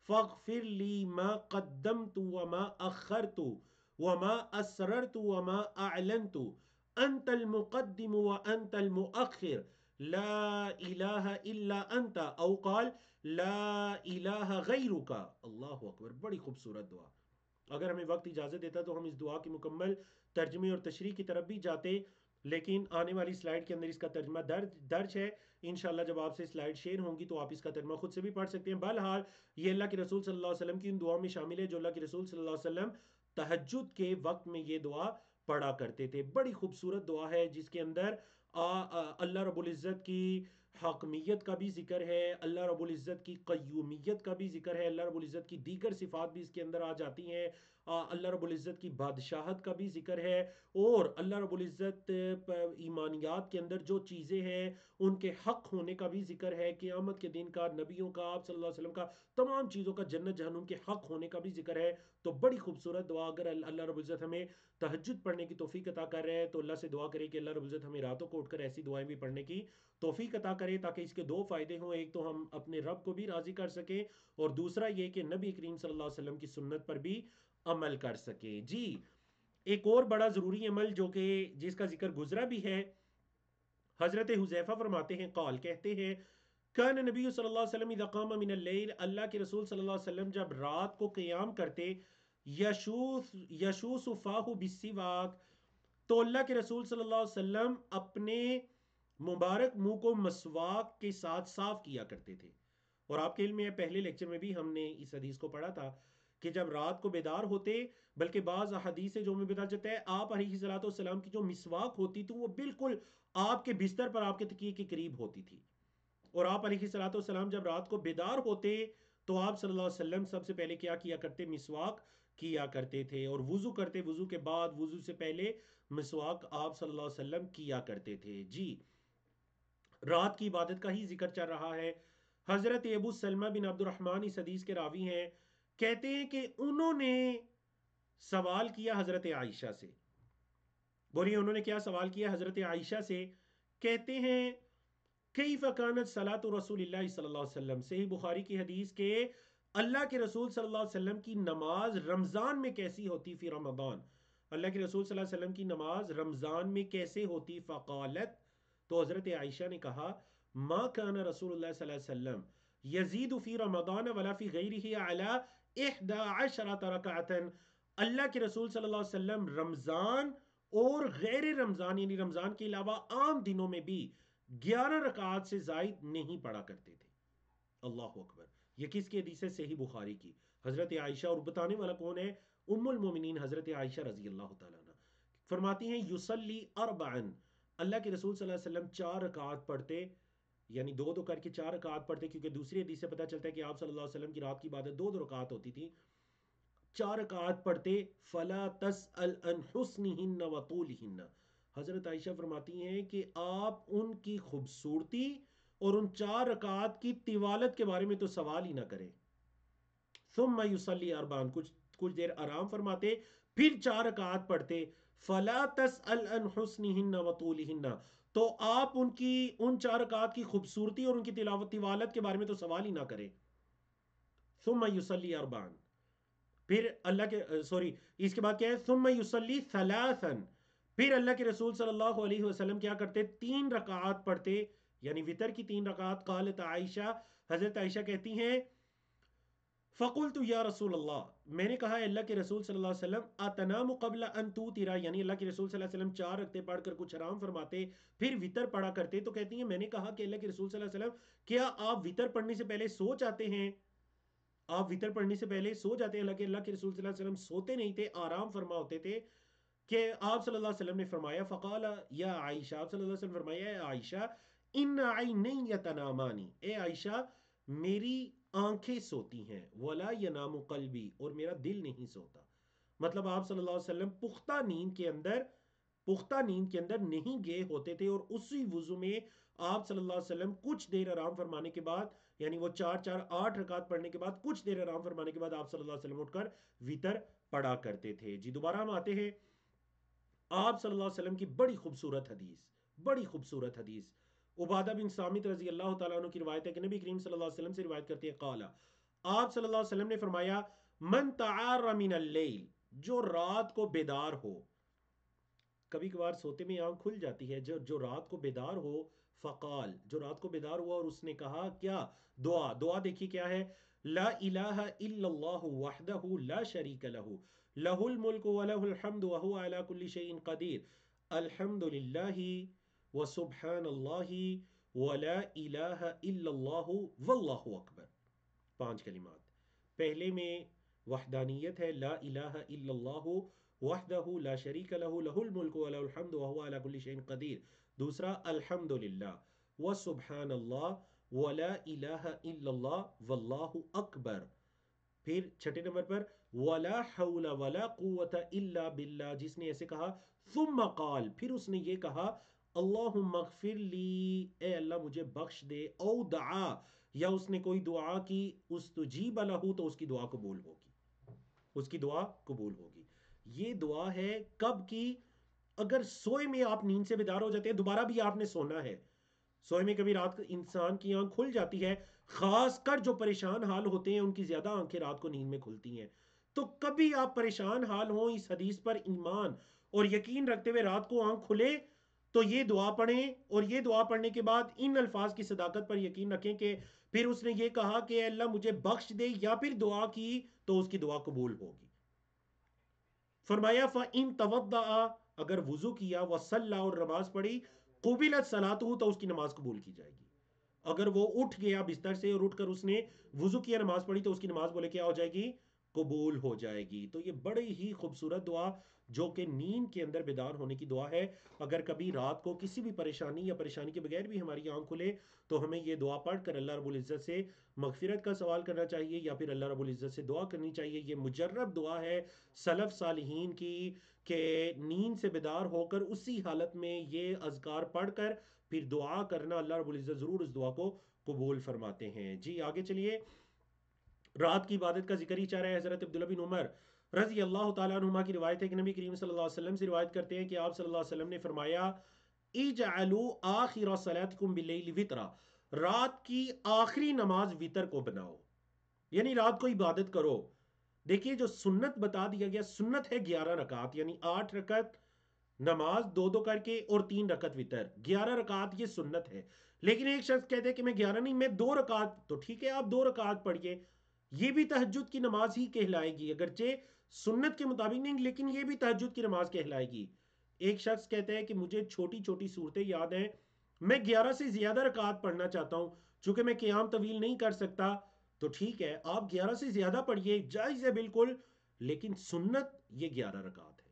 فاغفر لی ما قدمت وما اخرت وما اسررت وما اعلنت انت المقدم وانت المؤخر لا الہ الا انت، او قال لا الہ غیرک. اللہ اکبر، بڑی خوبصورت دعا. اگر ہمیں وقت اجازت دیتا تو ہم اس دعا کی مکمل ترجمے اور تشریح کی طرف بھی جاتے، لیکن آنے والی سلائیڈ کے اندر اس کا ترجمہ درج ہے. انشاءاللہ جب آپ سے سلائیڈ شیئر ہوں گی تو آپ اس کا ترجمہ خود سے بھی پڑھ سکتے ہیں. بہرحال یہ اللہ کے رسول صلی اللہ علیہ وسلم کی ان دعاؤں میں شامل ہے جو اللہ کے رسول صلی اللہ علیہ وسلم تہجد کے وقت میں یہ دعا پڑھا کرتے تھے. بڑی خوبصورت دعا ہے جس کے اندر اللہ رب العزت کی حاکمیت کا بھی ذکر ہے، اللہ رب العزت کی قیومیت کا بھی ذکر ہے، اللہ رب العزت کی دیگر صفات بھی اس کے اندر آ جاتی ہیں، اللہ رب العزت کی بادشاہت کا بھی ذکر ہے، اور اللہ رب العزت ایمانیات کے اندر جو چیزیں ہیں ان کے حق ہونے کا بھی ذکر ہے، قیامت کے دن کا، نبیوں کا، آپ صلی اللہ علیہ وسلم کا، تمام چیزوں کا، جنت جہنم کے حق ہونے کا بھی ذکر ہے. تو بڑی خوبصورت دعا. اگر اللہ رب العزت ہمیں تہجد پڑھنے کی توفیق عطا کر رہے ہیں تو اللہ سے دعا کرے کہ اللہ رب العزت ہمیں راتوں کو اٹھ کر ایسی دعائیں بھی پڑھنے کی توفیق عطا کرے، تاکہ اس کے دو فائدے ہوں. ایک تو ہم اپنے رب کو بھی راضی کر سکیں، اور دوسرا یہ کہ نبی کریم صلی اللہ علیہ وسلم کی سنت پر بھی عمل کر سکیں. جی، ایک اور بڑا ضروری عمل جو کہ جس کا ذکر گزرا بھی ہے، حضرت حذیفہ فرماتے ہیں، قال، کہتے ہیں، کان نبی صلی اللہ علیہ وسلم اذا قام من اللیل، اللہ کے رسول صلی اللہ علیہ وسلم جب رات کو قیام کرتے، یشوس فاہ بالسواک، تو اللہ کے رسول صلی اللہ علیہ وسلم اپنے مبارک منہ کو مسواک کے ساتھ صاف کیا کرتے تھے. اور آپ کے علم میں ہے، پہلے لیکچر میں بھی ہم نے اس حدیث کو پڑھا تھا کہ جب رات کو بیدار ہوتے، بلکہ بعض احادیث سے جو ہمیں پتہ چلتا ہے، آپ علیہ الصلوۃ والسلام کی جو مسواک ہوتی تو وہ بالکل آپ کے بستر پر، آپ کے تکیے کے قریب ہوتی تھی. اور آپ علیہ الصلوۃ والسلام جب رات کو بیدار ہوتے تو آپ صلی اللہ علیہ وسلم سب سے پہلے کیا کیا کرتے؟ مسواک کیا کرتے تھے، اور وضو کرتے، وضو کے بعد، وضو سے پہلے مسواک آپ صلی اللہ علیہ وسلم کیا کرتے تھے. جی، رات کی عبادت کا ہی ذکر چل رہا ہے. حضرت ابو سلمہ بن عبد الرحمن اس حدیث کے راوی ہیں، کہتے ہیں کہ انہوں نے سوال کیا حضرت عائشہ سے بولیے انہوں نے کیا سوال کیا حضرت عائشہ سے؟ کہتے ہیں کیف کانت صلاۃ رسول اللہ صلی اللہ علیہ وسلم، صحیح بخاری کی حدیث کے اللہ کے رسول صلی اللہ علیہ وسلم کی نماز رمضان میں کیسی ہوتی، فی رمضان، اللہ کے رسول صلی اللہ علیہ وسلم کی نماز رمضان میں کیسے ہوتی؟ فقالت، تو حضرت عائشہ نے کہا ما کان رسول اللہ صلی اللہ علیہ وسلم یزید فی رمضان ولا فی غیرہ علی 11 رکعتا، اللہ کے رسول صلی اللہ علیہ وسلم رمضان اور غیر رمضان یعنی رمضان کے علاوہ عام دنوں میں بھی 11 رکعات سے زائد نہیں پڑھا کرتے تھے۔ اللہ اکبر، یہ کس کی حدیث ہے؟ صحیح بخاری کی، حضرت عائشہ، اور بتانے والا کون ہے؟ ام المومنین حضرت عائشہ رضی اللہ تعالیٰ عنہ فرماتی ہیں یصلی اربعن، اللہ کے رسول صلی اللہ علیہ وسلم 4 رکعات پڑھتے، یعنی دو دو کر کے 4 رکعات پڑھتے، کیونکہ دوسری حدیث سے پتہ چلتا ہے کہ آپ صلی اللہ علیہ وسلم کی رات کی عبادت دو دو رکعات ہوتی تھی، 4 رکعات پڑھتے، فلا تسأل عن حسنہن وطولہن، حضرت عائشہ فرماتی ہیں کہ آپ ان کی خوبصورتی اور ان 4 رکعات کی طوالت کے بارے میں تو سوال ہی نہ کریں۔ ثم یصلی اربعن، کچھ دیر آرام فرماتے، پھر 4 رکعات پڑھتے، فلا تسأل عن حسنہن وطولہن، تو آپ ان کی ان 4 رکعات کی خوبصورتی اور ان کی طوالت کے بارے میں تو سوال ہی نہ کریں۔ ثم یصلی اربعن، پھر اللہ کے سوری اس کے بعد کیا ہے؟ ثم یصلی ثلاثا، پھر اللہ کے رسول صلی اللہ علیہ وسلم کیا کرتے؟ 3 رکعات پڑھتے، یعنی وطر کی 3 رکعات۔ قالت عائشہ، حضرت عائشہ کہتی ہیں فقلت یا رسول اللہ، میں نے کہا اللہ کے رسول صلی اللہ علیہ وسلم اتنام قبل ان توترا، یعنی اللہ کے رسول صلی اللہ علیہ وسلم 4 رکعتیں پڑھ کر کچھ آرام فرماتے پھر وطر پڑھا کرتے، تو کہتی ہیں میں نے کہا کہ اللہ کے رسول صلی اللہ علیہ وسلم کیا آپ وطر پڑھنے سے پہلے سو جاتے ہیں؟ آپ وطر پڑھنے سے پہلے سو جاتے ہیں؟ اللہ کے رسول صلی اللہ علیہ وسلم سوتے نہیں تھے، آرام فرما ہوتے تھے۔ کہ آپ صلی اللہ علیہ وسلم نے فرمایا فقال یا عائشہ، آپ صلی اللہ علیہ وسلم نے فرمایا اے عائشہ ان عینی یتنامانی، اے عائشہ میری آنکھیں سوتی ہیں، ولا ینام قلبی، اور میرا دل نہیں سوتا۔ مطلب آپ صلی اللہ علیہ وسلم پختہ نیند کے اندر نہیں گئے ہوتے تھے، اور اسی وضو میں آپ صلی اللہ علیہ وسلم کچھ دیر آرام فرمانے کے بعد، یعنی وہ 8 رکعت پڑھنے کے بعد کچھ دیر آرام فرمانے کے بعد آپ صلی اللہ علیہ وسلم اٹھ کر وطر پڑھا کرتے تھے۔ جی دوبارہ ہم آتے ہیں آپ صلی اللہ علیہ وسلم کی بڑی خوبصورت حدیث، بڑی خوبصورت حدیث، عبادہ بن سامت رضی اللہ تعالیٰ عنہ کی روایت ہے کہ نبی کریم صلی اللہ علیہ وسلم سے روایت کرتے ہیں قال، آپ صلی اللہ علیہ وسلم نے فرمایا من تعار من اللیل، جو رات کو بیدار ہو، کبھی کبھار سوتے میں آنکھ کھل جاتی ہے، جو رات کو بیدار ہو، فقال، جو رات کو بیدار ہوا اور اس نے کہا کیا؟ دعا دیکھیے کیا ہے؟ لا الہ الا اللہ وحدہ لا شریک لہ لہ الملک ولہ الحمد وہو علی کل شیء قدیر الحمد للہ وسبحان اللہ ولا الہ الا اللہ واللہ اکبر، 5 کلمات۔ پہلے میں وحدانیت ہے، لا الہ الا اللہ وحدہ لا شریک لہ لہ الملک ولہ الحمد وہو علی کل شیء قدیر، دوسرا الحمد للہ وسبحان اللہ ولا الہ الا اللہ واللہ اکبر، پھر 6 نمبر پر ولا حول ولا قوت الا باللہ، جس نے ایسے کہا ثم قال، پھر اس نے یہ کہا اللہم اغفر لی، اے اللہ مجھے بخش دے، او دعا، یا اس نے کوئی دعا کی، استجیب لہ، تو اس کی دعا قبول ہوگی، اس کی دعا قبول ہوگی۔ یہ دعا ہے کب کی؟ اگر سوئے میں آپ نیند سے بیدار ہو جاتے ہیں، دوبارہ بھی آپ نے سونا ہے، سوئے میں کبھی رات انسان کی آنکھ کھل جاتی ہے، خاص کر جو پریشان حال ہوتے ہیں ان کی زیادہ آنکھیں رات کو نیند میں کھلتی ہیں، تو کبھی آپ پریشان حال ہوں، اس حدیث پر ایمان اور یقین رکھتے ہوئے رات کو آنکھ کھلے تو یہ دعا پڑھیں، اور یہ دعا پڑھنے کے بعد ان الفاظ کی صداقت پر یقین رکھیں کہ پھر اس نے یہ کہا کہ اے اللہ مجھے بخش دے، یا پھر دعا کی تو اس کی دعا قبول ہوگی۔ فرمایا فَإِن تَوَضَّأَ، اگر وضو کیا، وَصَلَّى، اور نماز پڑھی، قُبِلَتْ صَلَاتُهُ، تو اس کی نماز قبول کی جائے گی۔ اگر وہ اٹھ گیا بستر سے اور اٹھ کر اس نے وضو کیا، نماز پڑھی، تو اس کی نماز بولے کیا ہو جائے گی؟ قبول ہو جائے گی۔ تو یہ بڑی ہی خوبصورت دعا جو کہ نیند کے اندر بیدار ہونے کی دعا ہے، اگر کبھی رات کو کسی بھی پریشانی یا پریشانی کے بغیر بھی ہماری آنکھ کھلے تو ہمیں یہ دعا پڑھ کر اللہ رب العزت سے مغفرت کا سوال کرنا چاہیے، یا پھر اللہ رب العزت سے دعا کرنی چاہیے۔ یہ مجرب دعا ہے سلف صالحین کی کہ نیند سے بیدار ہو کر اسی حالت میں یہ اذکار پڑھ کر پھر دعا کرنا، اللہ رب العزت ضرور اس دعا کو قبول فرماتے ہیں۔ جی آگے چلیے، رات کی عبادت کا ذکر ہی چاہ رہا ہے حضرت عبداللہ بن عمر رضی اللہ تعالیٰ عنہما کی روایت ہے کہ نبی کریم صلی اللہ علیہ وسلم سے روایت کرتے ہیں کہ آپ صلی اللہ علیہ وسلم نے فرمایا اجعلوا آخر صلاتکم باللیل وطرا، رات کی آخری نماز وطر کو بناؤ، یعنی رات کو عبادت کرو۔ دیکھیے جو سنت بتا دیا گیا، سنت ہے 11 رکعت، یعنی 8 رکعت نماز دو دو کر کے اور 3 رکعت وطر، 11 رکعت یہ سنت ہے۔ لیکن ایک شخص کہتے ہیں کہ میں 11 نہیں، میں 2 رکعت، تو ٹھیک ہے آپ 2 رکعت پڑھیے، یہ بھی تہجد کی نماز ہی کہلائے گی، اگرچہ سنت کے مطابق نہیں لیکن یہ بھی تہجد کی نماز کہلائے گی۔ ایک شخص کہتا ہے کہ مجھے چھوٹی چھوٹی صورتیں یاد ہیں، میں 11 سے زیادہ رکعت پڑھنا چاہتا ہوں، چونکہ میں قیام طویل نہیں کر سکتا، تو ٹھیک ہے آپ 11 سے زیادہ پڑھیے، جائز ہے بالکل، لیکن سنت یہ 11 رکعت ہے۔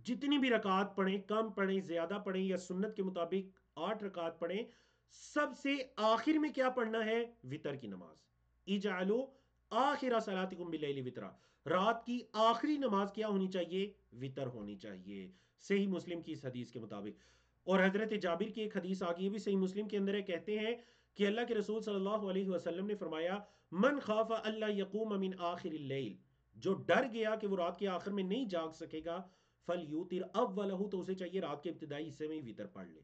جتنی بھی رکعت پڑھیں، کم پڑھیں زیادہ پڑھیں یا سنت کے مطابق 8 رکعت پڑھیں، سب سے آخر میں کیا پڑھنا ہے؟ وطر کی نماز۔ اجعلوا آخر صلاتکم باللیل وطرا، رات کی آخری نماز کیا ہونی چاہیے؟ وطر ہونی چاہیے، صحیح مسلم کی اس حدیث کے مطابق۔ اور حضرت جابر کی ایک حدیث آگئی ہے بھی صحیح مسلم کے اندر ہے، کہتے ہیں کہ اللہ کے رسول صلی اللہ علیہ وسلم نے فرمایا من خاف اللہ یقوم من آخر اللیل، جو ڈر گیا کہ وہ رات کے آخر میں نہیں جاگ سکے گا، فلیوتر اولہ، تو اسے چاہیے رات کے ابتدائی حصے میں ہی وطر پڑھ لے۔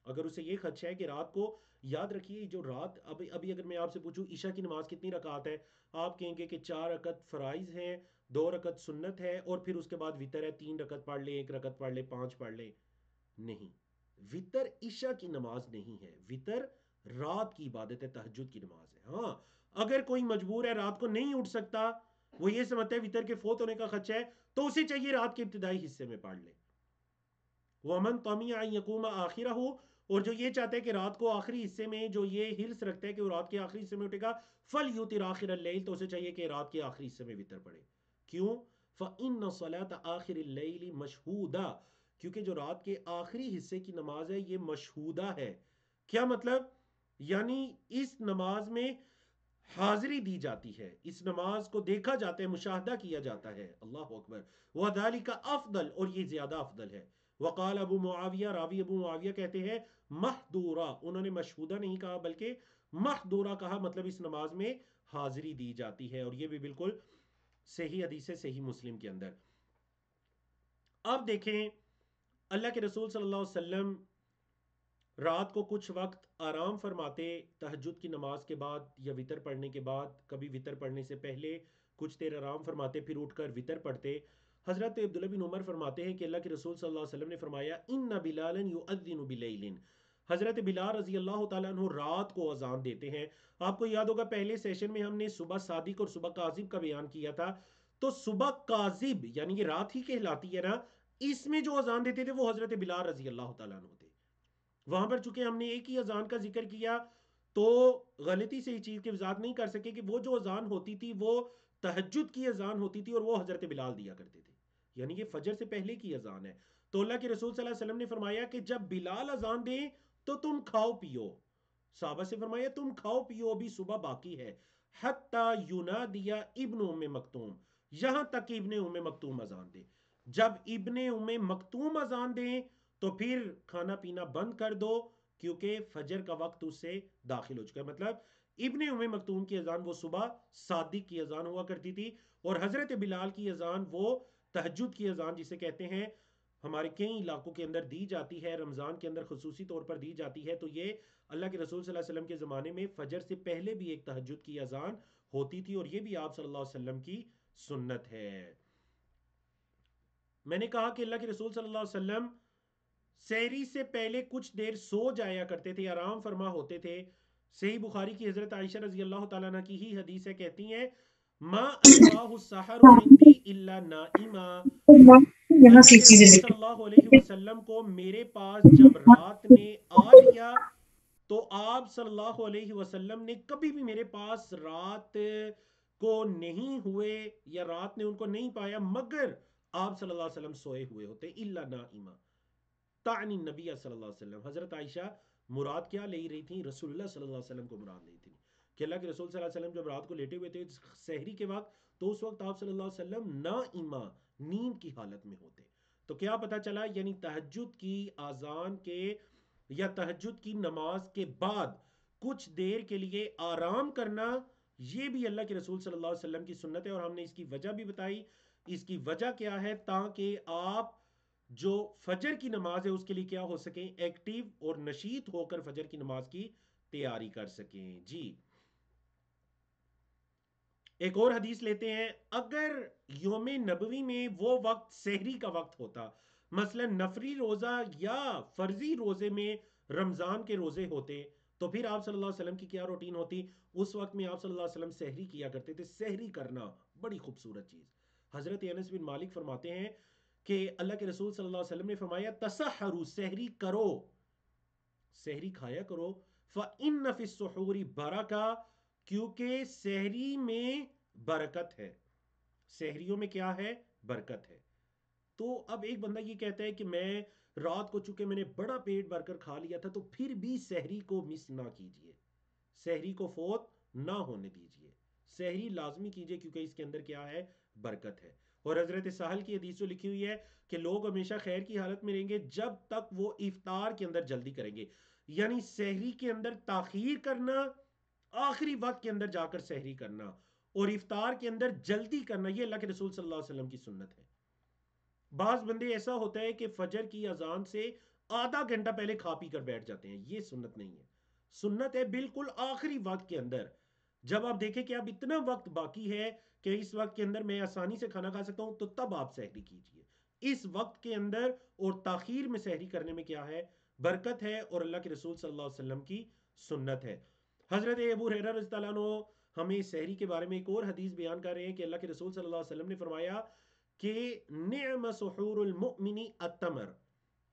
اگر اسے یہ خدشہ ہے کہ رات کو، یاد رکھیے جو رات، ابھی اگر میں آپ سے پوچھوں عشاء کی نماز کتنی رکعت ہے، آپ کہیں گے کہ 4 رکعت فرائض ہیں، 2 رکعت سنت ہے، اور پھر اس کے بعد وطر ہے، 3 رکعت پڑھ لے، 1 رکعت پڑھ لے، 5 پڑھ لے۔ نہیں، وطر عشاء کی نماز نہیں ہے، وطر رات کی عبادت ہے، تہجد کی نماز ہے۔ ہاں اگر کوئی مجبور ہے، رات کو نہیں اٹھ سکتا، وہ یہ سمجھتا ہے وطر کے فوت ہونے کا خدشہ ہے، تو اسے چاہیے رات کے ابتدائی حصے میں پڑھ لے۔ ومن طمع ان یقوم آخرہ، اور جو یہ چاہتا ہے کہ رات کو آخری حصے میں، جو یہ ہرس رکھتا ہے کہ وہ رات کے آخری حصے میں اٹھے گا، فلیوتر آخر اللیل، تو اسے چاہیے کہ رات کے آخری حصے میں وطر پڑھے۔ کیوں؟ فإن صلاة آخر اللیل مشہودہ، کیونکہ جو رات کے آخری حصے کی نماز ہے یہ مشہودہ ہے۔ کیا مطلب؟ یعنی اس نماز میں حاضری دی جاتی ہے، اس نماز کو دیکھا جاتا ہے، مشاہدہ کیا جاتا ہے۔ اللہ اکبر، وذالک افضل، اور یہ زیادہ افضل ہے۔ وقال ابو معاویہ، راوی ابو معاویہ کہتے ہیں محدورہ، انہوں نے مشہودہ نہیں کہا بلکہ محدورہ کہا، مطلب اس نماز میں حاضری دی جاتی ہے، اور یہ بھی بالکل صحیح حدیث ہے، صحیح مسلم کے اندر۔ اب دیکھیں اللہ کے رسول صلی اللہ علیہ وسلم رات کو کچھ وقت آرام فرماتے، تہجد کی نماز کے بعد یا وطر پڑھنے کے بعد، کبھی وطر پڑھنے سے پہلے کچھ دیر آرام فرماتے، پھر اٹھ کر وطر پڑھتے۔ حضرت عبداللہ بن عمر فرماتے ہیں کہ اللہ کے رسول صلی اللہ علیہ وسلم نے فرمایا ان بلالا یؤذن بلیل، حضرت بلال رضی اللہ تعالیٰ عنہ رات کو اذان دیتے ہیں۔ آپ کو یاد ہوگا پہلے سیشن میں ہم نے صبح صادق اور صبح کاذب کا بیان کیا تھا، تو صبح کاذب یعنی یہ رات ہی کہلاتی ہے نا، اس میں جو اذان دیتے تھے وہ حضرت بلال رضی اللہ تعالیٰ عنہ تھے۔ وہاں پر چونکہ ہم نے ایک ہی اذان کا ذکر کیا تو غلطی سے اس چیز کی وضاحت نہیں کر سکے کہ وہ جو اذان ہوتی تھی وہ تہجد کی اذان ہوتی تھی اور وہ حضرت بلال دیا کرتے تھے، یعنی یہ فجر سے پہلے کی اذان ہے۔ تو اللہ کے رسول صلی اللہ علیہ وسلم نے فرمایا کہ جب بلال اذان دیں تو تم کھاؤ پیو، صحابہ سے فرمایا تم کھاؤ پیو، ابھی صبح باقی ہے، حتی ینادی ابن ام مکتوم، یہاں تک کہ ابن ام مکتوم اذان دے۔ جب ابن ام مکتوم اذان دیں تو پھر کھانا پینا بند کر دو، کیونکہ فجر کا وقت اس سے داخل ہو چکا ہے۔ مطلب ابن ام مکتوم کی اذان وہ صبح صادق کی اذان ہوا کرتی تھی، اور حضرت بلال کی اذان وہ تہجد کی اذان جسے کہتے ہیں، ہمارے کئی علاقوں کے اندر دی جاتی ہے، رمضان کے اندر خصوصی طور پر دی جاتی ہے۔ تو یہ اللہ کے رسول صلی اللہ علیہ وسلم کے زمانے میں فجر سے پہلے بھی ایک تہجد کی اذان ہوتی تھی، اور یہ بھی آپ صلی اللہ علیہ وسلم کی سنت ہے۔ میں نے کہا کہ اللہ کے رسول صلی اللہ علیہ وسلم سحری سے پہلے کچھ دیر سو جایا کرتے تھے، آرام فرما ہوتے تھے۔ صحیح بخاری کی حضرت عائشہ رضی اللہ تعالیٰ عنہ کی ہی حدیث ہے، کہتی ہیں ما ادراہ السحر عندی الا نائما، یہاں اللہ سے کے چیزیں رسول صلی اللہ علیہ وسلم کو میرے پاس جب رات نے آ لیا تو آپ صلی اللہ علیہ وسلم نے کبھی بھی میرے پاس رات کو نہیں ہوئے یا رات نے ان کو نہیں پایا مگر آپ صلی اللہ علیہ وسلم سوئے ہوئے ہوتے، الا نائما تعنی نبی صلی اللہ علیہ وسلم۔ حضرت عائشہ مراد کیا لے رہی تھی؟ رسول اللہ صلی اللہ علیہ وسلم کو مراد لی تھی کہ اللہ کے رسول صلی اللہ علیہ وسلم جب رات کو لیٹے ہوئے تھے سحری کے وقت، تو اس وقت آپ صلی اللہ علیہ وسلم نائما نیند کی حالت میں ہوتے۔ تو کیا پتا چلا؟ یعنی تہجد کی آذان کے یا تہجد کی نماز کے بعد کچھ دیر کے لیے آرام کرنا یہ بھی اللہ کے رسول صلی اللہ علیہ وسلم کی سنت ہے، اور ہم نے اس کی وجہ بھی بتائی. اس کی وجہ کیا ہے؟ تاکہ آپ جو فجر کی نماز ہے اس کے لیے کیا ہو سکیں، ایکٹیو اور نشیط ہو کر فجر کی نماز کی تیاری کر سکیں. جی ایک اور حدیث لیتے ہیں. اگر یوم نبوی میں وہ وقت سحری کا وقت ہوتا، مثلا نفری روزہ یا فرضی روزے میں رمضان کے روزے ہوتے، تو پھر آپ صلی اللہ علیہ وسلم کی کیا روٹین ہوتی؟ اس وقت میں آپ صلی اللہ علیہ وسلم سحری کیا کرتے تھے. سحری کرنا بڑی خوبصورت چیز. حضرت انس بن مالک فرماتے ہیں کہ اللہ کے رسول صلی اللہ علیہ وسلم نے فرمایا تسحروا، سحری کرو، سحری کھایا کرو. فَإِنَّ فِي السُّحُورِ بَرَكَةً، کیونکہ سحری میں برکت ہے. سحریوں میں کیا ہے؟ برکت ہے. تو اب ایک بندہ یہ کہتا ہے کہ میں رات کو چونکہ میں نے بڑا پیٹ بھر کر کھا لیا تھا، تو پھر بھی سحری کو مس نہ کیجیے، سحری کو فوت نہ ہونے دیجیے، سحری لازمی کیجیے، کیونکہ اس کے اندر کیا ہے؟ برکت ہے. اور حضرت سہل کی حدیث جو لکھی ہوئی ہے کہ لوگ ہمیشہ خیر کی حالت میں رہیں گے جب تک وہ افطار کے اندر جلدی کریں گے. یعنی سحری کے اندر تاخیر کرنا، آخری وقت کے اندر جا کر سحری کرنا، اور افطار کے اندر جلدی کرنا، یہ اللہ کے رسول صلی اللہ علیہ وسلم کی سنت ہے. بعض بندے ایسا ہوتا ہے کہ فجر کی اذان سے آدھا گھنٹہ پہلے کھا پی کر بیٹھ جاتے ہیں. یہ سنت نہیں ہے. سنت ہے بالکل آخری وقت کے اندر، جب آپ دیکھیں کہ اب اتنا وقت باقی ہے کہ اس وقت کے اندر میں آسانی سے کھانا کھا سکتا ہوں، تو تب آپ سحری کیجئے. اس وقت کے اندر اور تاخیر میں سحری کرنے میں کیا ہے؟ برکت ہے، اور اللہ کے رسول صلی اللہ علیہ وسلم کی سنت ہے. حضرت ابو ہریرہ رضی اللہ عنہ ہمیں سحری کے بارے میں ایک اور حدیث بیان کر رہے ہیں کہ اللہ کے رسول صلی اللہ علیہ وسلم نے فرمایا کہ نعم سحور المؤمن التمر،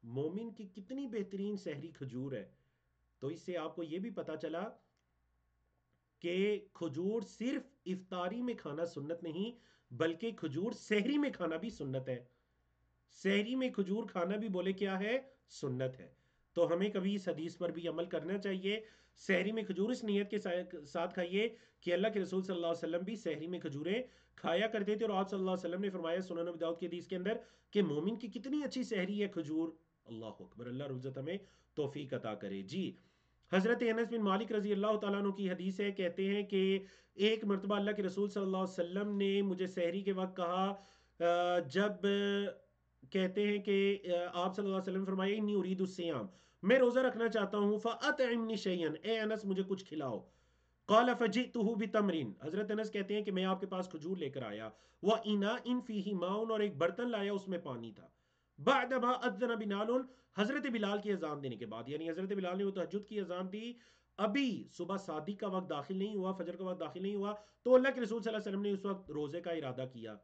مومن کی کتنی بہترین سحری کھجور ہے. تو اس سے آپ کو یہ بھی پتا چلا کہ کھجور صرف افطاری میں کھانا سنت نہیں، بلکہ کھجور سحری میں کھانا بھی سنت ہے. سحری میں کھجور کھانا بھی بولے کیا ہے؟ سنت ہے. تو ہمیں کبھی اس حدیث پر بھی عمل کرنا چاہیے. سحری میں کھجور اس نیت کے ساتھ کھائیے کہ اللہ کے رسول صلی اللہ علیہ وسلم بھی سحری میں کھجوریں کھایا کرتے تھے، اور آپ صلی اللہ علیہ وسلم نے فرمایا سنن ابی داؤد کی حدیث کے اندر کہ مومن کی کتنی اچھی سحری ہے کھجور. اللہ اکبر، اللہ رب العزت ہمیں توفیق عطا کرے. جی حضرت انس بن مالک رضی اللہ تعالیٰ عنہ کی حدیث ہے، کہتے ہیں کہ ایک مرتبہ اللہ کے رسول صلی اللہ علیہ وسلم نے مجھے سحری کے وقت کہا، جب کہتے ہیں کہ آپ صلی اللہ علیہ وسلم فرمایا انی ارید الصیام، میں روزہ رکھنا چاہتا ہوں، فاطعمنی شیئا، اے انس مجھے کچھ کھلاؤ. قال فجئته بتمرین، حضرت انس کہتے ہیں کہ میں آپ کے پاس کھجور لے کر آیا، واناء فیہ ماء، اور ایک برتن لایا اس میں پانی تھا. بعدما اذن بلال، حضرت بلال کی اذان دینے کے بعد، یعنی حضرت بلال نے وہ تہجد کی اذان دی، ابھی صبح صادق کا وقت داخل نہیں ہوا، فجر کا وقت داخل نہیں ہوا، تو اللہ کے رسول صلی اللہ علیہ وسلم نے اس وقت روزے کا ارادہ کیا.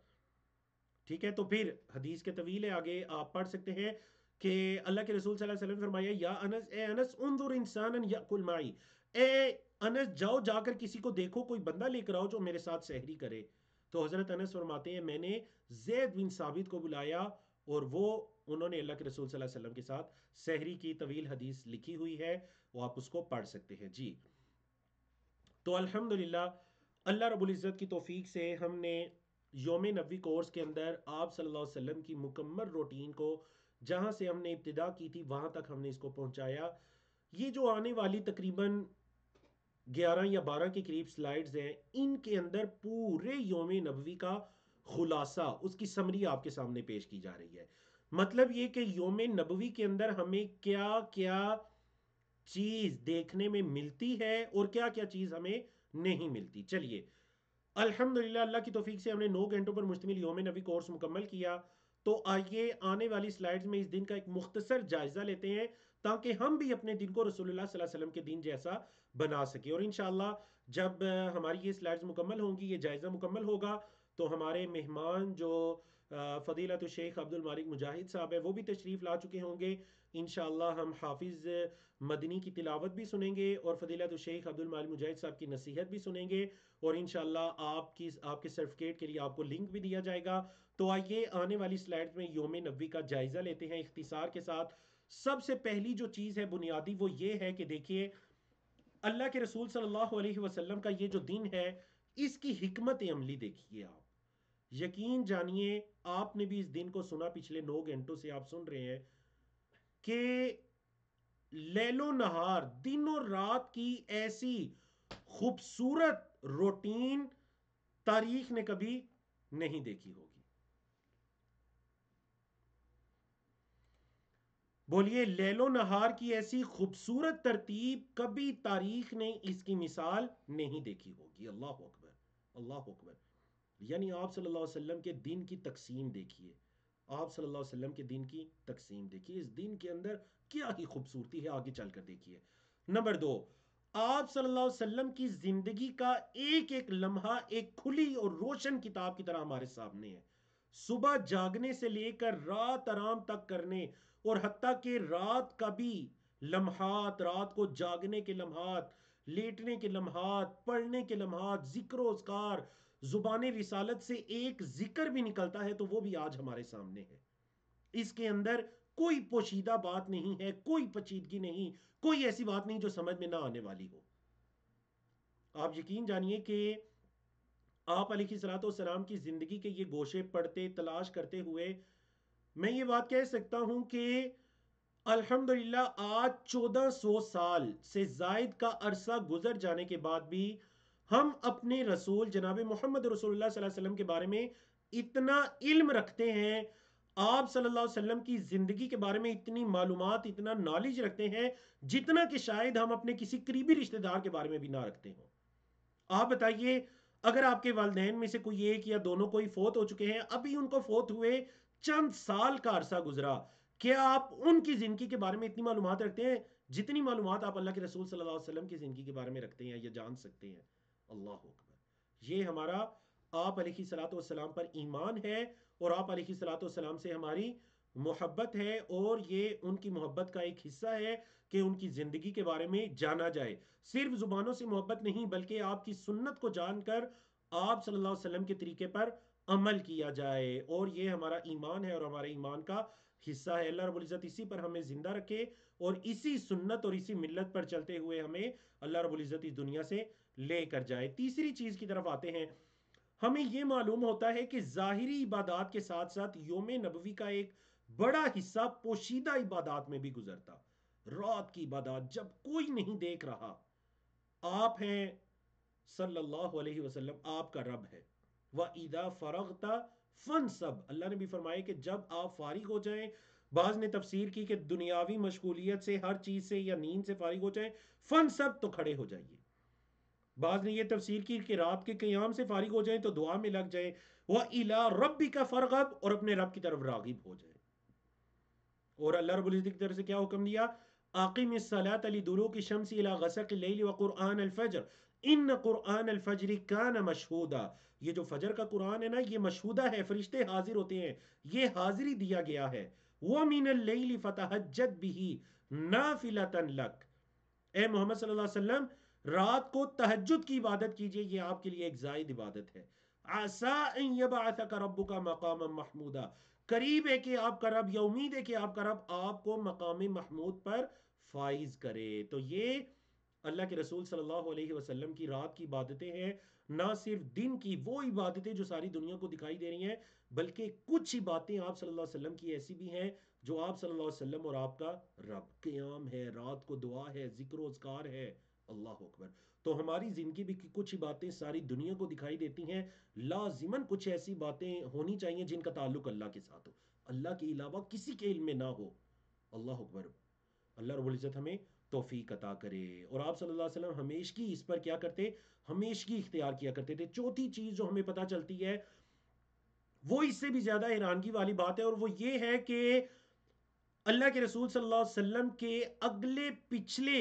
ٹھیک ہے، تو پھر حدیث کے طویل ہے، آگے آپ پڑھ سکتے ہیں کہ اللہ کے رسول صلی اللہ علیہ وسلم نے فرمایا یا انس، اے انس انظر انسانا یاکل معی، اے انس جاؤ جا کر کسی کو دیکھو، کوئی بندہ لے کر آؤ جو میرے ساتھ سحری کرے. تو حضرت انس فرماتے ہیں میں نے زید بن ثابت کو بلایا، اور انہوں نے اللہ کے رسول صلی اللہ علیہ وسلم کے ساتھ سحری کی طویل حدیث لکھی ہوئی ہے، وہ آپ اس کو پڑھ سکتے ہیں. جی تو الحمدللہ اللہ رب العزت کی توفیق سے ہم نے یوم نبوی کورس کے اندر آپ صلی اللہ علیہ وسلم کی مکمل روٹین کو، جہاں سے ہم نے ابتدا کی تھی وہاں تک ہم نے اس کو پہنچایا. یہ جو آنے والی تقریباً 11 یا 12 کے قریب سلائیڈز ہیں، ان کے اندر پورے یوم نبوی کا خلاصہ، اس کی سمری آپ کے سامنے پیش کی جا رہی ہے. مطلب یہ کہ یوم نبوی کے اندر ہمیں کیا کیا چیز دیکھنے میں ملتی ہے اور کیا کیا چیز ہمیں نہیں ملتی. چلیے الحمدللہ اللہ کی توفیق سے ہم نے 9 گھنٹوں پر مشتمل یوم نبی کورس مکمل کیا. تو آئیے آنے والی سلائیڈز میں اس دن کا ایک مختصر جائزہ لیتے ہیں، تاکہ ہم بھی اپنے دن کو رسول اللہ صلی اللہ علیہ وسلم کے دن جیسا بنا سکیں. اور انشاءاللہ جب ہماری یہ سلائیڈز مکمل ہوں گی، یہ جائزہ مکمل ہوگا، تو ہمارے مہمان جو فضیلت الشیخ عبد المالک مجاہد صاحب ہے وہ بھی تشریف لا چکے ہوں گے. انشاءاللہ ہم حافظ مدنی کی تلاوت بھی سنیں گے، اور فضیلت الشیخ عبد المالک مجاہد صاحب کی نصیحت بھی سنیں گے، اور انشاءاللہ آپ کے سرٹیفکیٹ کے لیے آپ کو لنک بھی دیا جائے گا. تو آئیے آنے والی سلائیڈ میں یوم نبوی کا جائزہ لیتے ہیں اختصار کے ساتھ. سب سے پہلی جو چیز ہے بنیادی، وہ یہ ہے کہ دیکھیے اللہ کے رسول صلی اللہ علیہ وسلم کا یہ جو دن ہے، اس کی حکمت عملی دیکھیے آپ. یقین جانیے آپ نے بھی اس دن کو سنا، پچھلے 9 گھنٹوں سے آپ سن رہے ہیں کہ لیل و نہار، دن اور رات کی ایسی خوبصورت روٹین تاریخ نے کبھی نہیں دیکھی ہوگی. بولیے لیل و نہار کی ایسی خوبصورت ترتیب کبھی تاریخ نے اس کی مثال نہیں دیکھی ہوگی. اللہ اکبر، اللہ اکبر. یعنی آپ صلی اللہ علیہ وسلم کے دین کی تقسیم دیکھیے. آپ صلی اللہ علیہ وسلم کے دین کی تقسیم دیکھیے. اس دین کے اندر کیا ہی خوبصورتی ہے، آگے چل کر دیکھیے. نمبر دو، آپ صلی اللہ علیہ وسلم کی زندگی کا ایک ایک لمحہ ایک کھلی اور روشن کتاب کی طرح ہمارے سامنے ہے. صبح جاگنے سے لے کر رات آرام تک کرنے، اور حتیٰ کہ رات کا بھی لمحات، رات کو جاگنے کے لمحات، لیٹنے کے لمحات، پڑھنے کے لمحات، ذکر و اذکار، زبان رسالت سے ایک ذکر بھی نکلتا ہے تو وہ بھی آج ہمارے سامنے ہے. اس کے اندر کوئی پوشیدہ بات نہیں ہے، کوئی پیچیدگی نہیں، کوئی ایسی بات نہیں جو سمجھ میں نہ آنے والی ہو. آپ یقین جانیے کہ آپ علیہ الصلوۃ والسلام کی زندگی کے یہ گوشے پڑھتے تلاش کرتے ہوئے میں یہ بات کہہ سکتا ہوں کہ الحمدللہ آج 1400 سال سے زائد کا عرصہ گزر جانے کے بعد بھی ہم اپنے رسول جناب محمد رسول اللہ صلی اللہ علیہ وسلم کے بارے میں اتنا علم رکھتے ہیں، آپ صلی اللہ علیہ وسلم کی زندگی کے بارے میں اتنی معلومات، اتنا نالج رکھتے ہیں جتنا کہ شاید ہم اپنے کسی قریبی رشتہ دار کے بارے میں بھی نہ رکھتے ہوں. آپ بتائیے، اگر آپ کے والدین میں سے کوئی ایک یا دونوں کوئی فوت ہو چکے ہیں، ابھی ان کو فوت ہوئے چند سال کا عرصہ گزرا، کیا آپ ان کی زندگی کے بارے میں اتنی معلومات رکھتے ہیں جتنی معلومات آپ اللہ کے رسول صلی اللہ علیہ وسلم کی زندگی کے بارے میں رکھتے ہیں یا جان سکتے ہیں؟ اللہ اکبر. یہ ہمارا آپ علیہ الصلوۃ والسلام پر ایمان ہے، اور آپ علیہ الصلوۃ والسلام سے ہماری محبت ہے، اور یہ ان کی محبت کا ایک حصہ ہے کہ ان کی زندگی کے بارے میں جانا جائے. صرف زبانوں سے محبت نہیں، بلکہ آپ کی سنت کو جان کر آپ صلی اللہ علیہ وسلم کے طریقے پر عمل کیا جائے، اور یہ ہمارا ایمان ہے اور ہمارے ایمان کا حصہ ہے. اللہ رب العزت اسی پر ہمیں زندہ رکھے، اور اسی سنت اور اسی ملت پر چلتے ہوئے ہمیں اللہ رب العزت اس دنیا سے لے کر جائے. تیسری چیز کی طرف آتے ہیں. ہمیں یہ معلوم ہوتا ہے کہ ظاہری عبادات کے ساتھ ساتھ یوم نبوی کا ایک بڑا حصہ پوشیدہ عبادات میں بھی گزرتا. رات کی عبادات جب کوئی نہیں دیکھ رہا، آپ ہیں صلی اللہ علیہ وسلم، آپ کا رب ہے. وَإِذَا فَرَغْتَ فَانْصَبْ، اللہ نے بھی فرمایا کہ جب آپ فارغ ہو جائیں. بعض نے تفسیر کی کہ دنیاوی مشغولیت سے، ہر چیز سے یا نیند سے فارغ ہو جائیں، فَانْصَبْ تو کھڑے ہو جائیے. بعض نے یہ تفسیر کی کہ رات کے قیام سے فارغ ہو جائیں تو دعا میں لگ جائیں. وَإِلَىٰ رَبِّكَ فَارْغَب، اور اپنے رب کی طرف راغب ہو جائیں. اور اللہ رب العزت کی طرف سے کیا حکم دیا؟ اقم الصلاۃ لدلوک الشمس الى غسق اللیل وقرآن الفجر ان قرآن الفجر کان مشہودا. یہ جو فجر کا قرآن ہے نا، یہ مشہودہ ہے، فرشتے حاضر ہوتے ہیں، یہ حاضری دیا گیا ہے. وَمِنَ اللَّيْلِ فَتَهَجَّدْ بِهِ نَافِلَةً لَكَ، اے محمد صلی اللہ علیہ وسلم رات کو تہجد کی عبادت کیجئے، یہ آپ کے لیے ایک زائد عبادت ہے. عَسَىٰ أَن يَبْعَثَكَ رَبُّكَ مَقَامًا مَحْمُودًا، قریب ہے کہ آپ کا رب، یا امید ہے کہ آپ کا رب آپ کو مقام محمود پر فائز کرے. تو یہ اللہ کے رسول صلی اللہ علیہ وسلم کی رات کی عبادتیں ہیں. نہ صرف دن کی وہ عبادتیں جو ساری دنیا کو دکھائی دے رہی ہیں، بلکہ کچھ باتیں آپ صلی اللہ علیہ وسلم کی ایسی بھی ہیں جو آپ صلی اللہ علیہ وسلم اور آپ کا رب، قیام ہے، رات کو دعا ہے، ذکر و اذکار ہے. اللہ اکبر. تو ہماری زندگی بھی کچھ باتیں ساری دنیا کو دکھائی دیتی ہیں، لازماً کچھ ایسی باتیں ہونی چاہیے جن کا تعلق اللہ کے ساتھ ہو، اللہ کے علاوہ کسی کے علم میں نہ ہو. اللہ اکبر. اللہ رب العزت ہمیں توفیق عطا کرے. اور آپ صلی اللہ علیہ وسلم ہمیشگی اس پر کیا کرتے؟ ہمیشگی اختیار کیا کرتے تھے. چوتھی چیز جو ہمیں پتہ چلتی ہے وہ اس سے بھی زیادہ حیرانگی والی بات ہے، اور وہ یہ ہے کہ اللہ کے رسول صلی اللہ علیہ وسلم کے اگلے پچھلے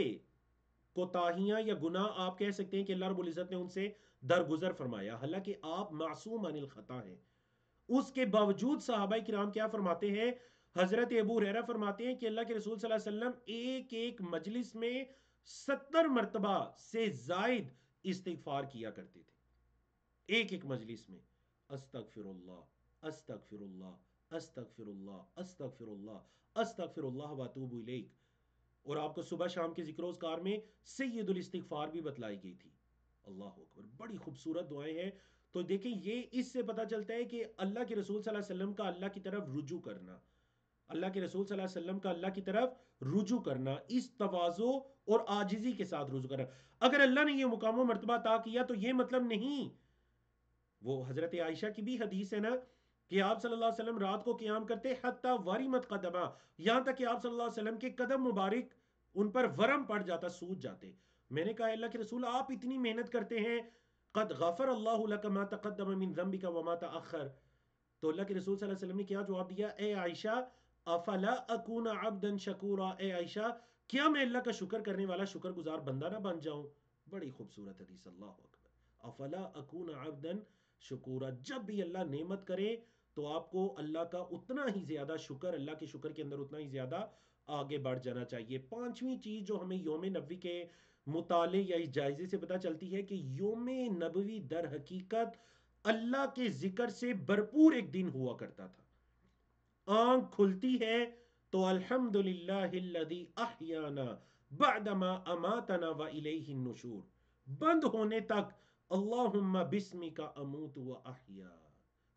کوتاہیاں یا گناہ آپ کہہ سکتے ہیں کہ اللہ رب العزت نے ان سے درگزر فرمایا، حالانکہ آپ معصوم عن الخطا ہیں. اس کے باوجود صحابہ کرام کیا فرماتے ہیں؟ حضرت ابو ہریرہ فرماتے ہیں کہ اللہ کے رسول صلی اللہ علیہ وسلم ایک ایک مجلس میں 70 مرتبہ سے زائد استغفار کیا کرتے تھے. ایک ایک مجلس میں استغفر اللہ، استغفر اللہ، استغفر اللہ، استغفر اللہ، استغفر اللہ واتوب الیک. اور آپ کو صبح شام کے ذکر و اذکار میں سید الاستغفار بھی بتلائی گئی تھی. اللہ اکبر. بڑی خوبصورت دعائیں ہیں. تو دیکھیں یہ اس سے پتہ چلتا ہے کہ اللہ کے رسول صلی اللہ علیہ وسلم کا اللہ کی طرف رجوع کرنا، اللہ کے رسول صلی اللہ علیہ وسلم کا اللہ کی طرف رجوع کرنا، اس تواضع اور عاجزی کے ساتھ رجوع کرنا. اگر اللہ نے یہ مقام و مرتبہ عطا کیا تو یہ مطلب نہیں. وہ حضرت عائشہ کی بھی حدیث ہے نا کہ آپ صلی اللہ علیہ وسلم رات کو قیام کرتے حتی ورمت قدمہ، یہاں تک کہ آپ صلی اللہ علیہ وسلم کے قدم مبارک ان پر ورم پڑ جاتا، سوج جاتے. میں نے کہا اللہ کے رسول آپ اتنی محنت کرتے ہیں، قد غفر اللہ لک ما تقدم من ذنبک وما تأخر. تو اللہ کے رسول صلی اللہ علیہ وسلم نے کیا جواب دیا؟ اے عائشہ افلا اکون عبدا شکورا، اے عائشہ کیا میں اللہ کا شکر کرنے والا شکر گزار بندہ نہ بن جاؤں؟ بڑی خوبصورت حدیث. اللہ اکبر. افلا اکون عبدا شکورا، جب بھی اللہ نعمت کرے تو آپ کو اللہ کا اتنا ہی زیادہ شکر، اللہ کے شکر کے اندر اتنا ہی زیادہ آگے بڑھ جانا چاہیے. پانچویں چیز جو ہمیں یوم نبوی کے مطالعے یا اس جائزے سے پتہ چلتی ہے کہ یوم نبوی در حقیقت اللہ کے ذکر سے بھرپور ایک دن ہوا کرتا تھا. آنکھ کھلتی ہے تو الحمدللہ الذی احیانا بعدما اماتنا والیہ النشور، بند ہونے تک اللہم بسمک اموت و احیا.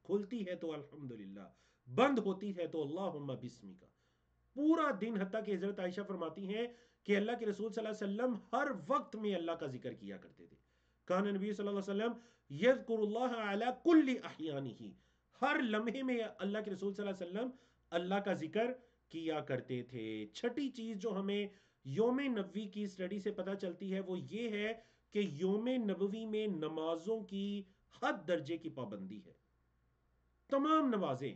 کھلتی ہے تو الحمدللہ، بند ہوتی ہے تو اللہم بسمک. پورا دن، حتیٰ کہ حضرت عائشہ فرماتی ہیں کہ اللہ کے رسول صلی اللہ علیہ وسلم ہر وقت میں اللہ کا ذکر کیا کرتے تھے. کان نبی صلی اللہ علیہ وسلم یذکر اللہ علی کل احیانہ، ہر لمحے میں اللہ کے رسول صلی اللہ علیہ وسلم اللہ کا ذکر کیا کرتے تھے. چھٹی چیز جو ہمیں یوم نبوی کی اسٹڈی سے پتہ چلتی ہے وہ یہ ہے کہ یوم نبوی میں نمازوں کی حد درجے کی پابندی ہے. تمام نمازیں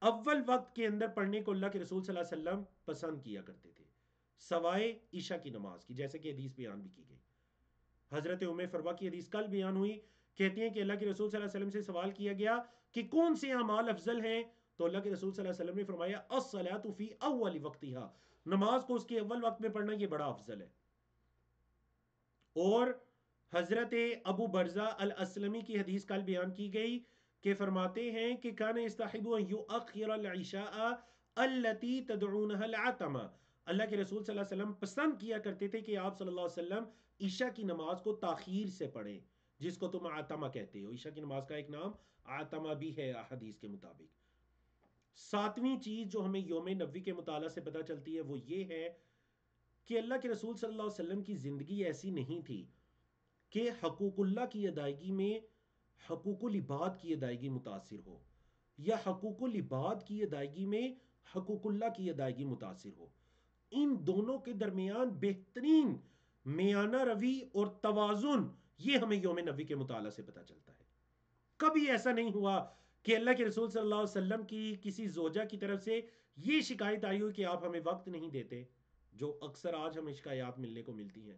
اول وقت کے اندر پڑھنے کو اللہ کے رسول صلی اللہ علیہ وسلم پسند کیا کرتے تھے، سوائے عشاء کی نماز کی، جیسے کہ حدیث بیان بھی کی گئی. حضرت ام فروا کی حدیث کل بیان ہوئی، کہتی ہیں کہ اللہ کے رسول صلی اللہ علیہ وسلم سے سوال کیا گیا کہ کون سے اعمال افضل ہیں، تو اللہ کے رسول صلی اللہ علیہ وسلم نے فرمایا الصلاۃ فی اول وقتها، نماز کو اس کے اول وقت میں پڑھنا یہ بڑا افضل ہے. اور حضرت ابو برزہ الاسلمی کی حدیث کل بیان کی گئی کہ فرماتے ہیں کہ کان یستحب ان یؤخر العشاء التي تدعونها العتمہ، اللہ کے رسول صلی اللہ علیہ وسلم پسند کیا کرتے تھے کہ آپ صلی اللہ علیہ وسلم عشاء کی نماز کو تاخیر سے پڑھیں، جس کو تم عتمہ کہتے ہو. عشاء کی نماز کا ایک نام عتمہ بھی ہے حدیث کے مطابق. ساتویں چیز جو ہمیں یوم نبوی کے مطالعہ سے پتہ چلتی ہے وہ یہ ہے کہ اللہ کے رسول صلی اللہ علیہ وسلم کی زندگی ایسی نہیں تھی کہ حقوق اللہ کی ادائیگی میں حقوق العباد کی ادائیگی متاثر ہو، یا حقوق العباد کی ادائیگی میں حقوق اللہ کی ادائیگی متاثر ہو. ان دونوں کے درمیان بہترین میانہ روی اور توازن یہ ہمیں یوم نبوی کے مطالعہ سے پتہ چلتا ہے. کبھی ایسا نہیں ہوا کہ اللہ کے رسول صلی اللہ علیہ وسلم کی کسی زوجہ کی طرف سے یہ شکایت آئی ہوئی کہ آپ ہمیں وقت نہیں دیتے، جو اکثر آج ہمیں شکایات ملنے کو ملتی ہیں.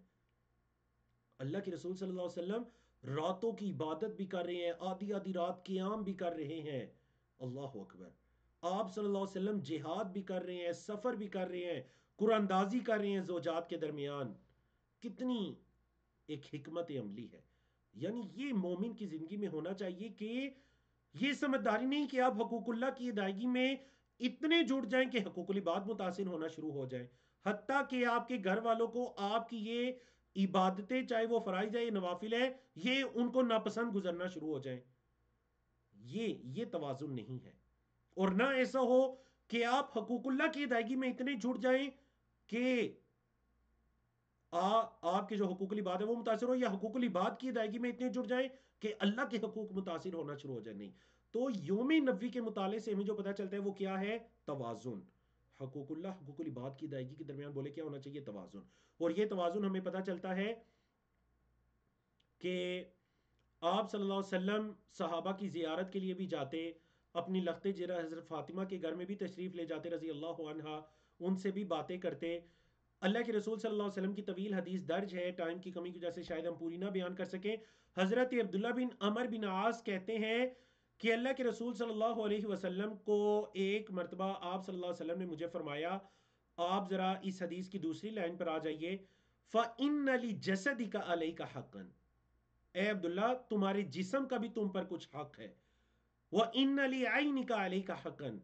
اللہ کے رسول صلی اللہ علیہ وسلم راتوں کی عبادت بھی کر رہے ہیں، آدھی آدھی رات قیام بھی کر رہے ہیں. اللہ اکبر. آپ صلی اللہ علیہ وسلم جہاد بھی کر رہے ہیں، سفر بھی کر رہے ہیں، قرآن اندازی کر رہے ہیں زوجات کے درمیان. کتنی ایک حکمت عملی ہے. یعنی یہ مومن کی زندگی میں ہونا چاہیے کہ یہ سمجھداری نہیں کہ آپ حقوق اللہ کی ادائیگی میں اتنے جڑ جائیں کہ حقوق العباد متاثر ہونا شروع ہو جائیں، حتیٰ کہ آپ کے گھر والوں کو آپ کی یہ عبادتیں، چاہے وہ فرائض ہے یا نوافل ہے، یہ ان کو ناپسند گزرنا شروع ہو جائیں. یہ توازن نہیں ہے. اور نہ ایسا ہو کہ آپ حقوق اللہ کی ادائیگی میں اتنے جڑ جائیں کہ آپ کے جو حقوق العباد ہے وہ متاثر ہو، یا حقوق العباد کی ادائیگی میں اتنے جڑ جائیں کہ اللہ کے حقوق متاثر ہونا شروع ہو جائیں. نہیں. تو یوم نبوی کے مطالعے سے ہمیں جو پتہ چلتا ہے وہ کیا ہے؟ توازن. حقوق اللہ، حقوق العباد کی ادائیگی کے درمیان بولے کیا ہونا چاہیے؟ توازن. اور یہ توازن ہمیں پتہ چلتا ہے کہ آپ صلی اللہ علیہ وسلم صحابہ کی زیارت کے لیے بھی جاتے، اپنی لخت جرہ حضرت فاطمہ کے گھر میں بھی تشریف لے جاتے رضی اللہ عنہا، ان سے بھی باتیں کرتے. اللہ کے رسول صلی اللہ علیہ وسلم کی طویل حدیث درج ہے، ٹائم کی کمی کی وجہ سے شاید ہم پوری نہ بیان کر سکیں. حضرت عبداللہ بن عمر بن عاص کہتے ہیں کہ اللہ کے رسول صلی اللہ علیہ وسلم کو ایک مرتبہ آپ صلی اللہ علیہ وسلم نے مجھے فرمایا، آپ ذرا اس حدیث کی دوسری لائن پر آ جائیے، فَإِنَّ لِجَسَدِكَ عَلَيْكَ حَقًّا، اے عبداللہ تمہارے جسم کا بھی تم پر کچھ حق ہے. وَإِنَّ لِعَيْنِكَ عَلَيْكَ حَقًّا،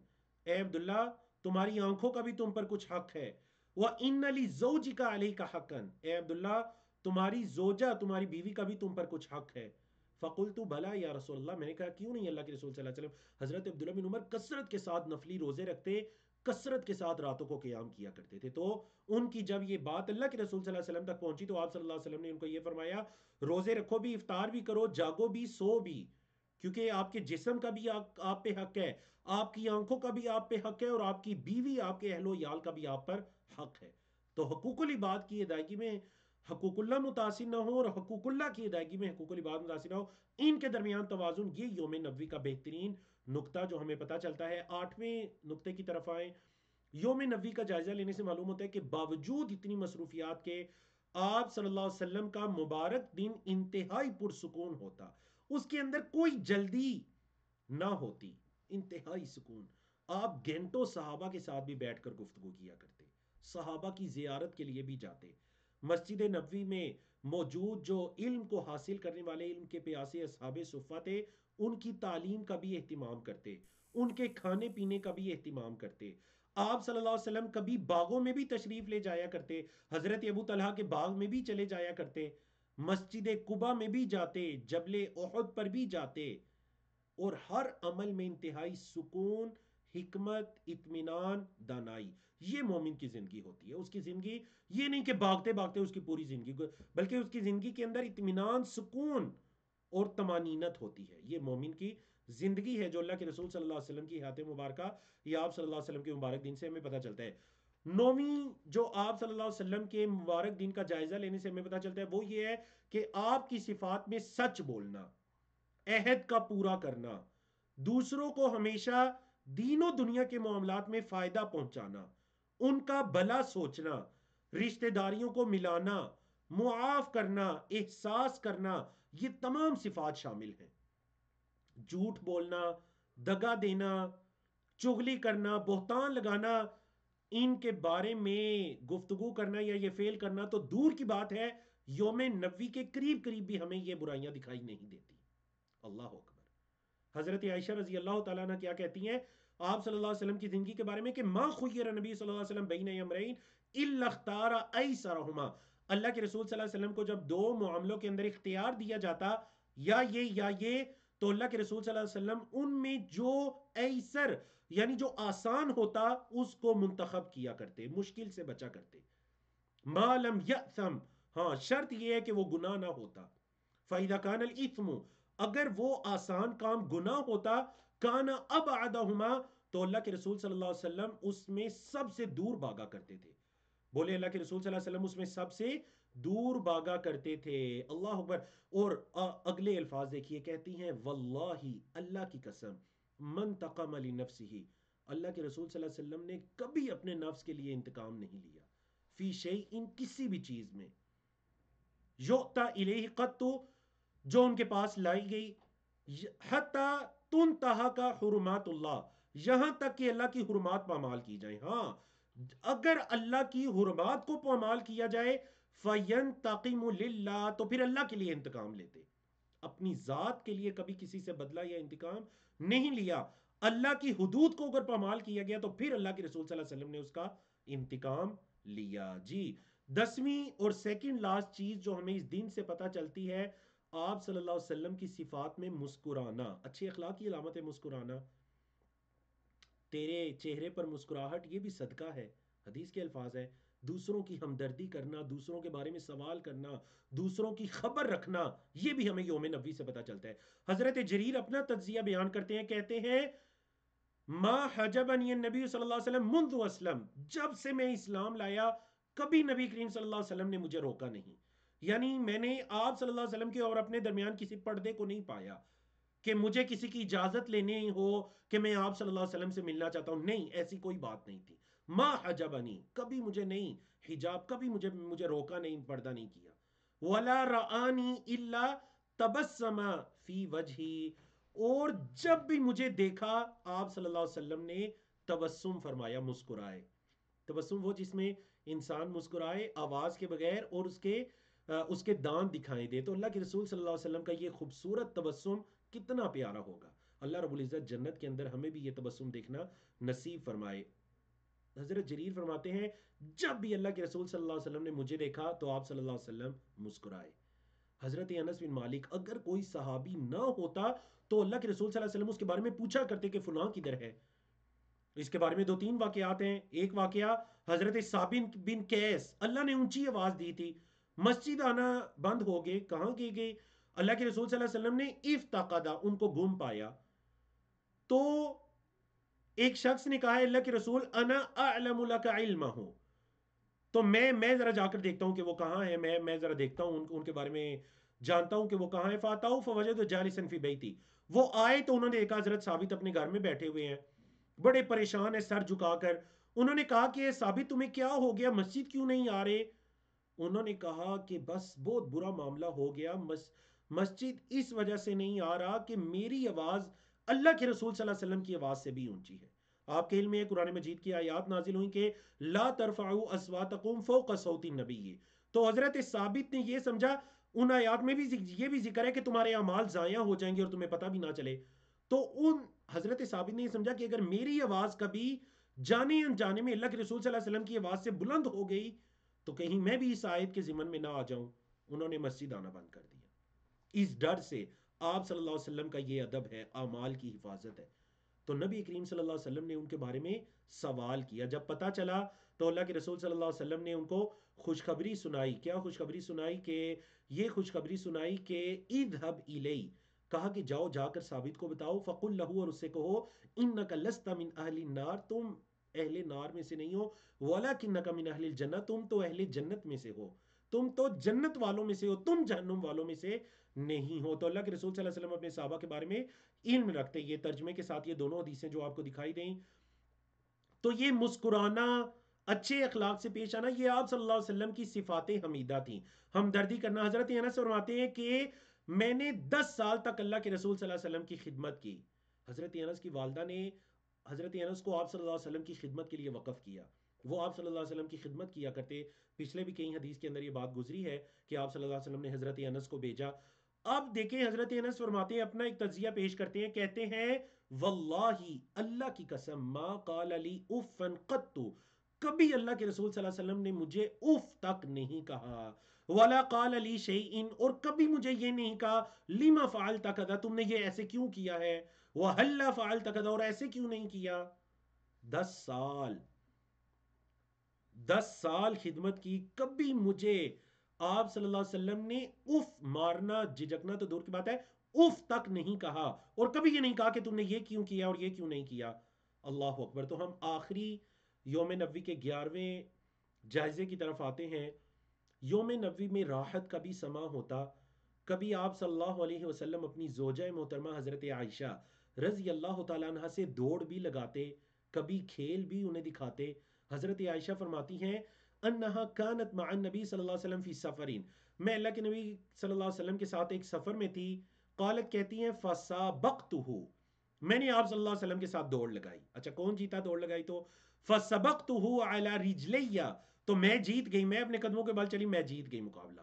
اے عبداللہ تمہاری آنکھوں کا بھی تم پر کچھ حق ہے. وَإِنَّ لِزَوْجِكَ عَلَيْكَ حَقًّا، اے عبداللہ تمہاری زوجہ، تمہاری بیوی کا بھی تم پر کچھ حق ہے. فَقُلْتُ بَلَا یا رسول اللہ، میں نے کہا کیوں نہیں اللہ کے رسول صلی اللہ علیہ وسلم. حضرت عبداللہ بن عمر کثرت کے ساتھ نفلی روزے رکھتے، کثرت کے ساتھ راتوں کو قیام کیا کرتے تھے. تو ان کی جب یہ بات اللہ کے رسول صلی اللہ علیہ وسلم تک پہنچی تو آپ صلی اللہ علیہ وسلم نے ان کو یہ فرمایا روزے رکھو بھی، افطار بھی کرو، جاگو بھی، سو بھی، کیونکہ آپ کے جسم کا بھی آپ پہ حق ہے، آپ کی آنکھوں کا بھی آپ پہ حق ہے، اور آپ کی بیوی، آپ کے اہل و عیال کا بھی آپ پر حق ہے. تو حقوق العباد کی ادائیگی میں حقوق اللہ متاثر نہ ہو، اور حقوق اللہ کی ادائیگی میں حقوق العباد متاثر نہ ہو، ان کے درمیان توازن، یہ یوم نبوی کا بہترین نقطہ جو ہمیں پتہ چلتا ہے. 8ویں نقطے کی طرف آئیں. یوم نبوی کا جائزہ لینے سے معلوم ہوتا ہے کہ باوجود اتنی مصروفیات کے آپ صلی اللہ علیہ وسلم کا مبارک دن انتہائی پرسکون ہوتا، اس کے اندر کوئی جلدی نہ ہوتی، انتہائی سکون. آپ گھنٹوں صحابہ کے ساتھ بھی بیٹھ کر گفتگو کیا کرتے، صحابہ کی زیارت کے لیے بھی جاتے، مسجد نبوی میں موجود جو علم کو حاصل کرنے والے علم کے پیاسے اصحاب صفہ تھے ان کی تعلیم کا بھی اہتمام کرتے، ان کے کھانے پینے کا بھی اہتمام کرتے. آپ صلی اللہ علیہ وسلم کبھی باغوں میں بھی تشریف لے جایا کرتے، حضرت ابو طلحہ کے باغ میں بھی چلے جایا کرتے، مسجد قباء میں بھی جاتے، جبل احد پر بھی جاتے، اور ہر عمل میں انتہائی سکون، حکمت، اطمینان، دانائی. یہ مومن کی زندگی ہوتی ہے. اس کی زندگی یہ نہیں کہ بھاگتے بھاگتے اس کی پوری زندگی، بلکہ اس کی زندگی کے اندر اطمینان، سکون اور طمانینت ہوتی ہے. یہ مومن کی زندگی ہے جو اللہ کے رسول صلی اللہ علیہ وسلم کی حیات مبارکہ یا آپ صلی اللہ علیہ وسلم کے مبارک دن سے ہمیں پتہ چلتا ہے. 9ویں جو آپ صلی اللہ علیہ وسلم کے مبارک دن کا جائزہ لینے سے ہمیں پتہ چلتا ہے وہ یہ ہے کہ آپ کی صفات میں سچ بولنا، عہد کا پورا کرنا، دوسروں کو ہمیشہ دین و دنیا کے معاملات میں فائدہ پہنچانا، ان کا بھلا سوچنا، رشتہ داریوں کو ملانا، معاف کرنا، احساس کرنا، یہ تمام صفات شامل ہیں. جھوٹ بولنا، دگا دینا، چغلی کرنا، بہتان لگانا، ان کے بارے میں گفتگو کرنا یا یہ فیل کرنا تو دور کی بات ہے، یوم نبوی کے قریب قریب بھی ہمیں یہ برائیاں دکھائی نہیں دیتی. اللہ اکبر. حضرت عائشہ رضی اللہ تعالیٰ عنہ کیا کہتی ہیں آپ صلی اللہ علیہ وسلم کی زندگی کے بارے میں کہ ما خیر نبی صلی اللہ علیہ وسلم بین امرین الا اختار ایسرہما. اللہ کے رسول صلی اللہ علیہ وسلم کو جب دو معاملوں کے اندر اختیار دیا جاتا یا یہ تو اللہ کے رسول صلی اللہ علیہ وسلم ان میں جو ایسر یعنی جو آسان ہوتا اس کو منتخب کیا کرتے، مشکل سے بچا کرتے. ما لم یأثم، ہاں شرط یہ ہے کہ وہ گناہ نہ ہوتا. فَإِذَا كَانَ الْإِثْمُ، اگر وہ آسان کام گناہ ہوتا، کانا ابعدہما، تو اللہ کے رسول صلی اللہ علیہ وسلم اس میں سب سے دور بھاگا کرتے تھے. بولے اللہ کے رسول صلی اللہ علیہ وسلم اس میں سب سے دور بھاگا کرتے تھے. اللہ اکبر. اور اگلے الفاظ دیکھیے، کہتی ہیں واللہ، اللہ کی قسم، من تقم لنفسہ، اللہ کے رسول صلی اللہ علیہ وسلم نے کبھی اپنے نفس کے لیے انتقام نہیں لیا. فی شیء، کسی بھی چیز میں، یؤتا الیہ قط، جو ان کے پاس لائی گئی، حتی تنتہا کا حرمات اللہ، یہاں تک کہ اللہ کی حرمات پامال کی جائیں. ہاں اگر اللہ کی حرمات کو پامال کیا جائے فینتقم للہ، تو پھر اللہ کے لیے انتقام لیتے. اپنی ذات کے لیے کبھی کسی سے بدلہ یا انتقام نہیں لیا. اللہ کی حدود کو اگر پامال کیا گیا تو پھر اللہ کے رسول صلی اللہ علیہ وسلم نے اس کا انتقام لیا. جی 10ویں اور سیکنڈ لاسٹ چیز جو ہمیں اس دن سے پتہ چلتی ہے، آپ صلی اللہ علیہ وسلم کی صفات میں مسکرانا. اچھے اخلاق کی علامت ہے مسکرانا. تیرے چہرے پر مسکراہٹ یہ بھی صدقہ ہے. حدیث کے الفاظ ہے دوسروں کی ہمدردی کرنا، دوسروں کے بارے میں سوال کرنا، دوسروں کی خبر رکھنا، یہ بھی ہمیں یوم نبوی سے پتہ چلتا ہے. حضرت جریر اپنا تجزیہ بیان کرتے ہیں، کہتے ہیں ما حجبنی النبی صلی اللہ علیہ وسلم منذ اسلم، جب سے میں اسلام لایا کبھی نبی کریم صلی اللہ علیہ وسلم نے مجھے روکا نہیں. یعنی میں نے آپ صلی اللہ علیہ وسلم کے اور اپنے درمیان کسی پردے کو نہیں پایا کہ مجھے کسی کی اجازت لینی ہو کہ میں آپ صلی اللہ علیہ وسلم سے ملنا چاہتا ہوں. نہیں، ایسی کوئی بات نہیں تھی. ما حجبنی، کبھی مجھے نہیں حجاب، کبھی مجھے روکا نہیں، پردہ نہیں کیا. ولا رآنی الا تبسم فی وجہی، اور جب بھی مجھے دیکھا آپ صلی اللہ علیہ وسلم نے تبسم فرمایا، مسکرائے. تبسم وہ جس میں انسان مسکرائے آواز کے بغیر اور اس کے دانت دکھائیں دے. تو اللہ کے رسول صلی اللہ علیہ وسلم کا یہ خوبصورت تبسم کتنا پیارا ہوگا. اللہ رب العزت جنت کے اندر ہمیں بھی یہ تبسم دیکھنا نصیب فرمائے. حضرت جریر فرماتے ہیں جب بھی اللہ کے رسول صلی اللہ علیہ وسلم نے مجھے دیکھا تو آپ صلی اللہ علیہ وسلم مسکرائے. حضرت انس بن مالک، اگر کوئی صحابی نہ ہوتا تو اللہ کے رسول صلی اللہ علیہ وسلم اس کے بارے میں پوچھا کرتے کہ فلاں کدھر ہے. اس کے بارے میں دو تین واقعات ہیں. ایک واقعہ حضرت ثابت بن قیس, اللہ نے اونچی آواز دی تھی, مسجد آنا بند ہو گئے, کہاں کی گئی؟ اللہ کے رسول صلی اللہ علیہ وسلم نے افتقدا, ان کو گم پایا. تو ایک شخص نے کہا اللہ کے رسول انا اعلم لک علمہ, تو میں ذرا جا کر دیکھتا ہوں کہ وہ کہاں ہے, میں ذرا دیکھتا ہوں ان کے بارے میں جانتا ہوں کہ وہ کہاں ہے. فاتاؤ فوجد جالسا فی بیتی, وہ آئے تو انہوں نے دیکھا حضرت ثابت اپنے گھر میں بیٹھے ہوئے ہیں, بڑے پریشان ہیں سر جھکا کر. انہوں نے کہا کہ ثابت تمہیں کیا ہو گیا, مسجد کیوں نہیں آ رہے؟ انہوں نے کہا کہ بس بہت برا معاملہ ہو گیا, مسجد اس وجہ سے نہیں آ رہا کہ میری آواز اللہ کے رسول صلی اللہ علیہ وسلم کی آواز سے بھی اونچی ہے. آپ کے علم میں قرآن مجید کی آیات نازل ہوئی کہ لا ترفعوا اصواتکم فوق صوت النبی, تو حضرت ثابت نے یہ سمجھا ان آیات میں بھی یہ بھی ذکر ہے کہ تمہارے اعمال ضائع ہو جائیں گے اور تمہیں پتہ بھی نہ چلے. تو ان حضرت ثابت نے یہ سمجھا کہ اگر میری آواز کبھی جانے انجانے میں اللہ کے رسول صلی اللہ علیہ وسلم کی آواز سے بلند ہو گئی تو کہیں میں بھی اس آیت کے ضمن میں نہ آ جاؤں. انہوں نے مسجد آنا بند کر دیا اس ڈر سے. آپ صلی اللہ علیہ وسلم کا یہ ادب ہے, اعمال کی حفاظت ہے. تو نبی کریم صلی اللہ علیہ وسلم نے ان کے بارے میں سوال کیا. جب پتہ چلا تو اللہ کے رسول صلی اللہ علیہ وسلم نے ان کو خوشخبری سنائی. کیا خوشخبری سنائی؟ کہ یہ خوشخبری سنائی کہ اذهب الی, کہا کہ جاؤ جا کر ثابت کو بتاؤ, فقل لہو, اور اس سے کہو انک لست من اہل النار, تم اہل نار میں سے نہیں ہو, ولکنک من اہل الجنہ, تم تو اہل جنت میں سے ہو, تم تو جنت والوں میں سے ہو, تم جہنم والوں میں سے نہیں ہو. تو اللہ کے رسول صلی اللہ علیہ وسلم اپنے صحابہ کے بارے میں علم رکھتے. یہ ترجمے کے ساتھ یہ دونوں حدیثیں جو آپ کو دکھائی دیں, تو یہ مسکرانا, اچھے اخلاق سے پیش آنا, یہ آپ صلی اللہ علیہ وسلم کی صفات حمیدہ تھیں. ہمدردی کرنا. حضرت انس فرماتے ہیں کہ میں نے 10 سال تک اللہ کے رسول صلی اللہ علیہ وسلم کی خدمت کی. حضرت انس کی والدہ نے حضرت انس کو آپ صلی اللہ علیہ وسلم کی خدمت کے لیے وقف کیا. وہ آپ صلی اللہ علیہ وسلم کی خدمت کیا کرتے. پچھلے بھی کئی حدیث کے اندر یہ بات گزری ہے کہ آپ صلی اللہ علیہ وسلم نے حضرت انس کو بھیجا. اب دیکھیں حضرت انس فرماتے ہیں, اپنا ایک تجزیہ پیش کرتے ہیں, کہتے ہیں واللہ, اللہ کی قسم, ما قال لی افن قط, کبھی اللہ کے رسول صلی اللہ علیہ وسلم نے مجھے اف تک نہیں کہا, ولا قال لی شیئن, اور کبھی مجھے یہ نہیں کہا لما فعلت کذا, تم نے یہ ایسے کیوں کیا ہے, وہلا فعلت کذا, اور ایسے کیوں نہیں کیا. 10 سال 10 سال خدمت کی, کبھی مجھے آپ صلی اللہ علیہ وسلم نے اف, مارنا جھجکنا تو دور کی بات ہے, اف تک نہیں کہا, اور کبھی یہ نہیں کہا کہ تم نے یہ کیوں کیا اور یہ کیوں نہیں کیا. اللہ اکبر. تو ہم آخری یوم نبوی کے 11ویں جائزے کی طرف آتے ہیں. یوم نبوی میں راحت کا بھی سما ہوتا. کبھی آپ صلی اللہ علیہ وسلم اپنی زوجہ محترمہ حضرت عائشہ رضی اللہ تعالیٰ عنہ سے دوڑ بھی لگاتے, کبھی کھیل بھی انہیں دکھاتے. حضرت عائشہ فرماتی ہیں انہا کانت مع النبی صلی اللہ علیہ وسلم فی سفرین, میں اللہ کے نبی صلی اللہ علیہ وسلم کے ساتھ ایک سفر میں تھی. قالت, کہتی ہیں فسابقتہ, میں نے آپ صلی اللہ علیہ وسلم کے ساتھ دوڑ لگائی. اچھا کون جیتا دوڑ لگائی؟ تو فسبقتہ علی رجلی, تو میں جیت گئی, میں اپنے قدموں کے بل چلی, میں جیت گئی مقابلہ.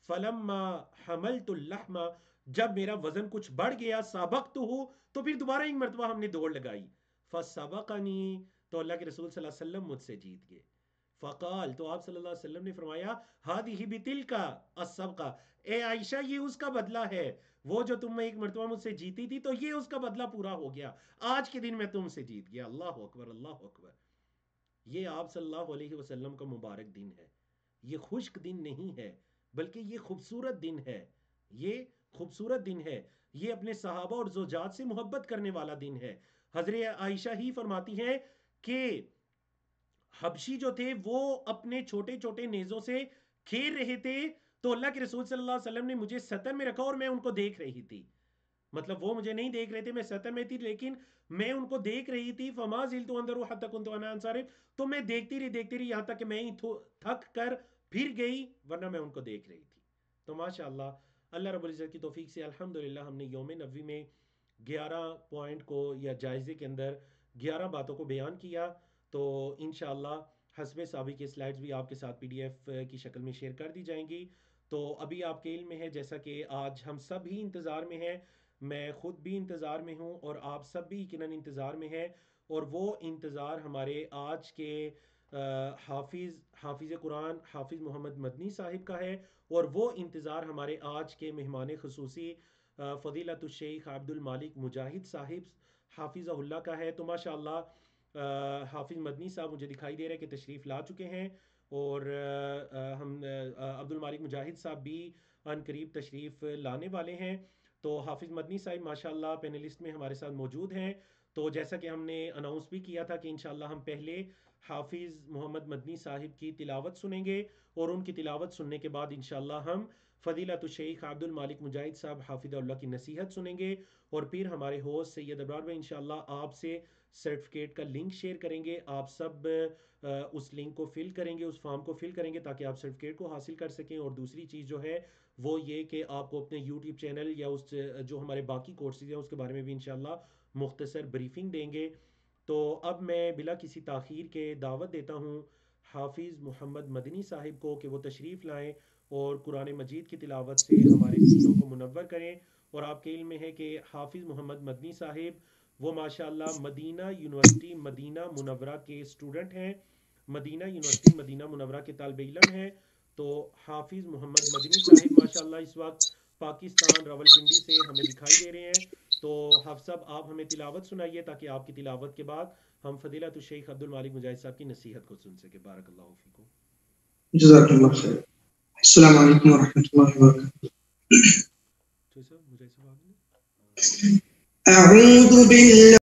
فلما حملت اللحم, جب میرا وزن کچھ بڑھ گیا, سابقتہ, تو پھر دوبارہ ایک مرتبہ ہم نے دوڑ لگائی. فسبقنی, تو اللہ کے رسول صلی اللہ علیہ وسلم مجھ سے جیت گئے. فقال, تو آپ صلی اللہ علیہ وسلم نے فرمایا ہذہ بتلک السبقہ, اے عائشہ یہ اس کا بدلہ ہے, وہ جو تم ایک مرتبہ مجھ سے جیتی تھی تو یہ اس کا بدلہ پورا ہو گیا, آج کے دن میں تم سے جیت گیا. اللہ اکبر, اللہ اکبر. یہ آپ صلی اللہ علیہ وسلم کا مبارک دن ہے. یہ خشک دن نہیں ہے بلکہ یہ خوبصورت دن ہے. یہ خوبصورت دن ہے. یہ اپنے صحابہ اور زوجات سے محبت کرنے والا دن ہے. حضرت عائشہ ہی فرماتی ہیں کہ حبشی جو تھے وہ اپنے چھوٹے چھوٹے نیزوں سے کھیر رہے تھے, تو اللہ کے رسول صلی اللہ علیہ وسلم نے مجھے سطر میں رکھا اور میں ان کو دیکھ رہی تھی. مطلب وہ مجھے نہیں دیکھ رہے تھے, میں سطر میں تھی, لیکن میں ان کو دیکھ رہی تھی. فما زلت انظر حتى كنت انا انصرف, تو میں دیکھتی رہی یہاں تک کہ میں ہی تھک کر پھر گئی, ورنہ میں ان کو دیکھ رہی تھی. تو ماشاءاللہ اللہ رب العزت کی توفیق سے الحمدللہ ہم نے یوم نبوی میں 11 پوائنٹ کو یا جائزے کے اندر 11 باتوں کو بیان کیا. تو انشاءاللہ حسب سابق کے سلائڈز بھی آپ کے ساتھ پی ڈی ایف کی شکل میں شیئر کر دی جائیں گی. تو ابھی آپ کے علم میں ہے جیسا کہ آج ہم سب ہی انتظار میں ہیں, میں خود بھی انتظار میں ہوں اور آپ سب بھی یقیناً انتظار میں ہیں, اور وہ انتظار ہمارے آج کے حافظ قرآن حافظ محمد مدنی صاحب کا ہے, اور وہ انتظار ہمارے آج کے مہمان خصوصی فضیلت الشیخ عبد المالک مجاہد صاحب حافظ اللہ کا ہے، تو ماشاء اللہ حافظ مدنی صاحب مجھے دکھائی دے رہے کہ تشریف لا چکے ہیں، اور ہم عبد المالک مجاہد صاحب بھی ان قریب تشریف لانے والے ہیں۔ تو حافظ مدنی صاحب ماشاء اللہ پینلسٹ میں ہمارے ساتھ موجود ہیں۔ تو جیسا کہ ہم نے اناؤنس بھی کیا تھا کہ انشاءاللہ ہم پہلے حافظ محمد مدنی صاحب کی تلاوت سنیں گے، اور ان کی تلاوت سننے کے بعد انشاءاللہ ہم فضیلت الشیخ عبد المالک مجاہد صاحب حافظ اللہ کی نصیحت سنیں گے، اور پھر ہمارے ہوسٹ سید ابرار بھائی انشاءاللہ آپ سے سرٹیفکیٹ کا لنک شیئر کریں گے۔ آپ سب اس لنک کو فل کریں گے، اس فارم کو فل کریں گے تاکہ آپ سرٹیفکیٹ کو حاصل کر سکیں۔ اور دوسری چیز جو ہے وہ یہ کہ آپ کو اپنے یوٹیوب چینل یا اس جو ہمارے باقی کورسز ہیں اس کے بارے میں بھی انشاءاللہ مختصر بریفنگ دیں گے۔ تو اب میں بلا کسی تاخیر کے دعوت دیتا ہوں حافظ محمد مدنی صاحب کو کہ وہ تشریف لائیں اور قرآن مجید کی تلاوت سے ہمارے سینوں کو منور کریں۔ اور آپ کے علم میں ہے کہ حافظ محمد مدنی صاحب وہ ماشاءاللہ مدینہ یونیورسٹی مدینہ منورہ کے اسٹوڈنٹ ہیں، مدینہ یونیورسٹی مدینہ منورہ کے طالب علم ہیں۔ تو حافظ محمد مدنی صاحب ماشاءاللہ اس وقت پاکستان راولپنڈی سے ہمیں دکھائی دے رہے ہیں۔ تو حافظ صاحب آپ ہمیں تلاوت سنائیے تاکہ آپ کی تلاوت کے بعد ہم فضیلت الشیخ عبد المالک مجاہد صاحب کی نصیحت کو سن سکیں۔ بارک اللہ فیکم۔ جزاک اللہ خیر۔ السلام علیکم ورحمۃ اللہ وبرکاتہ۔ اعوذ باللہ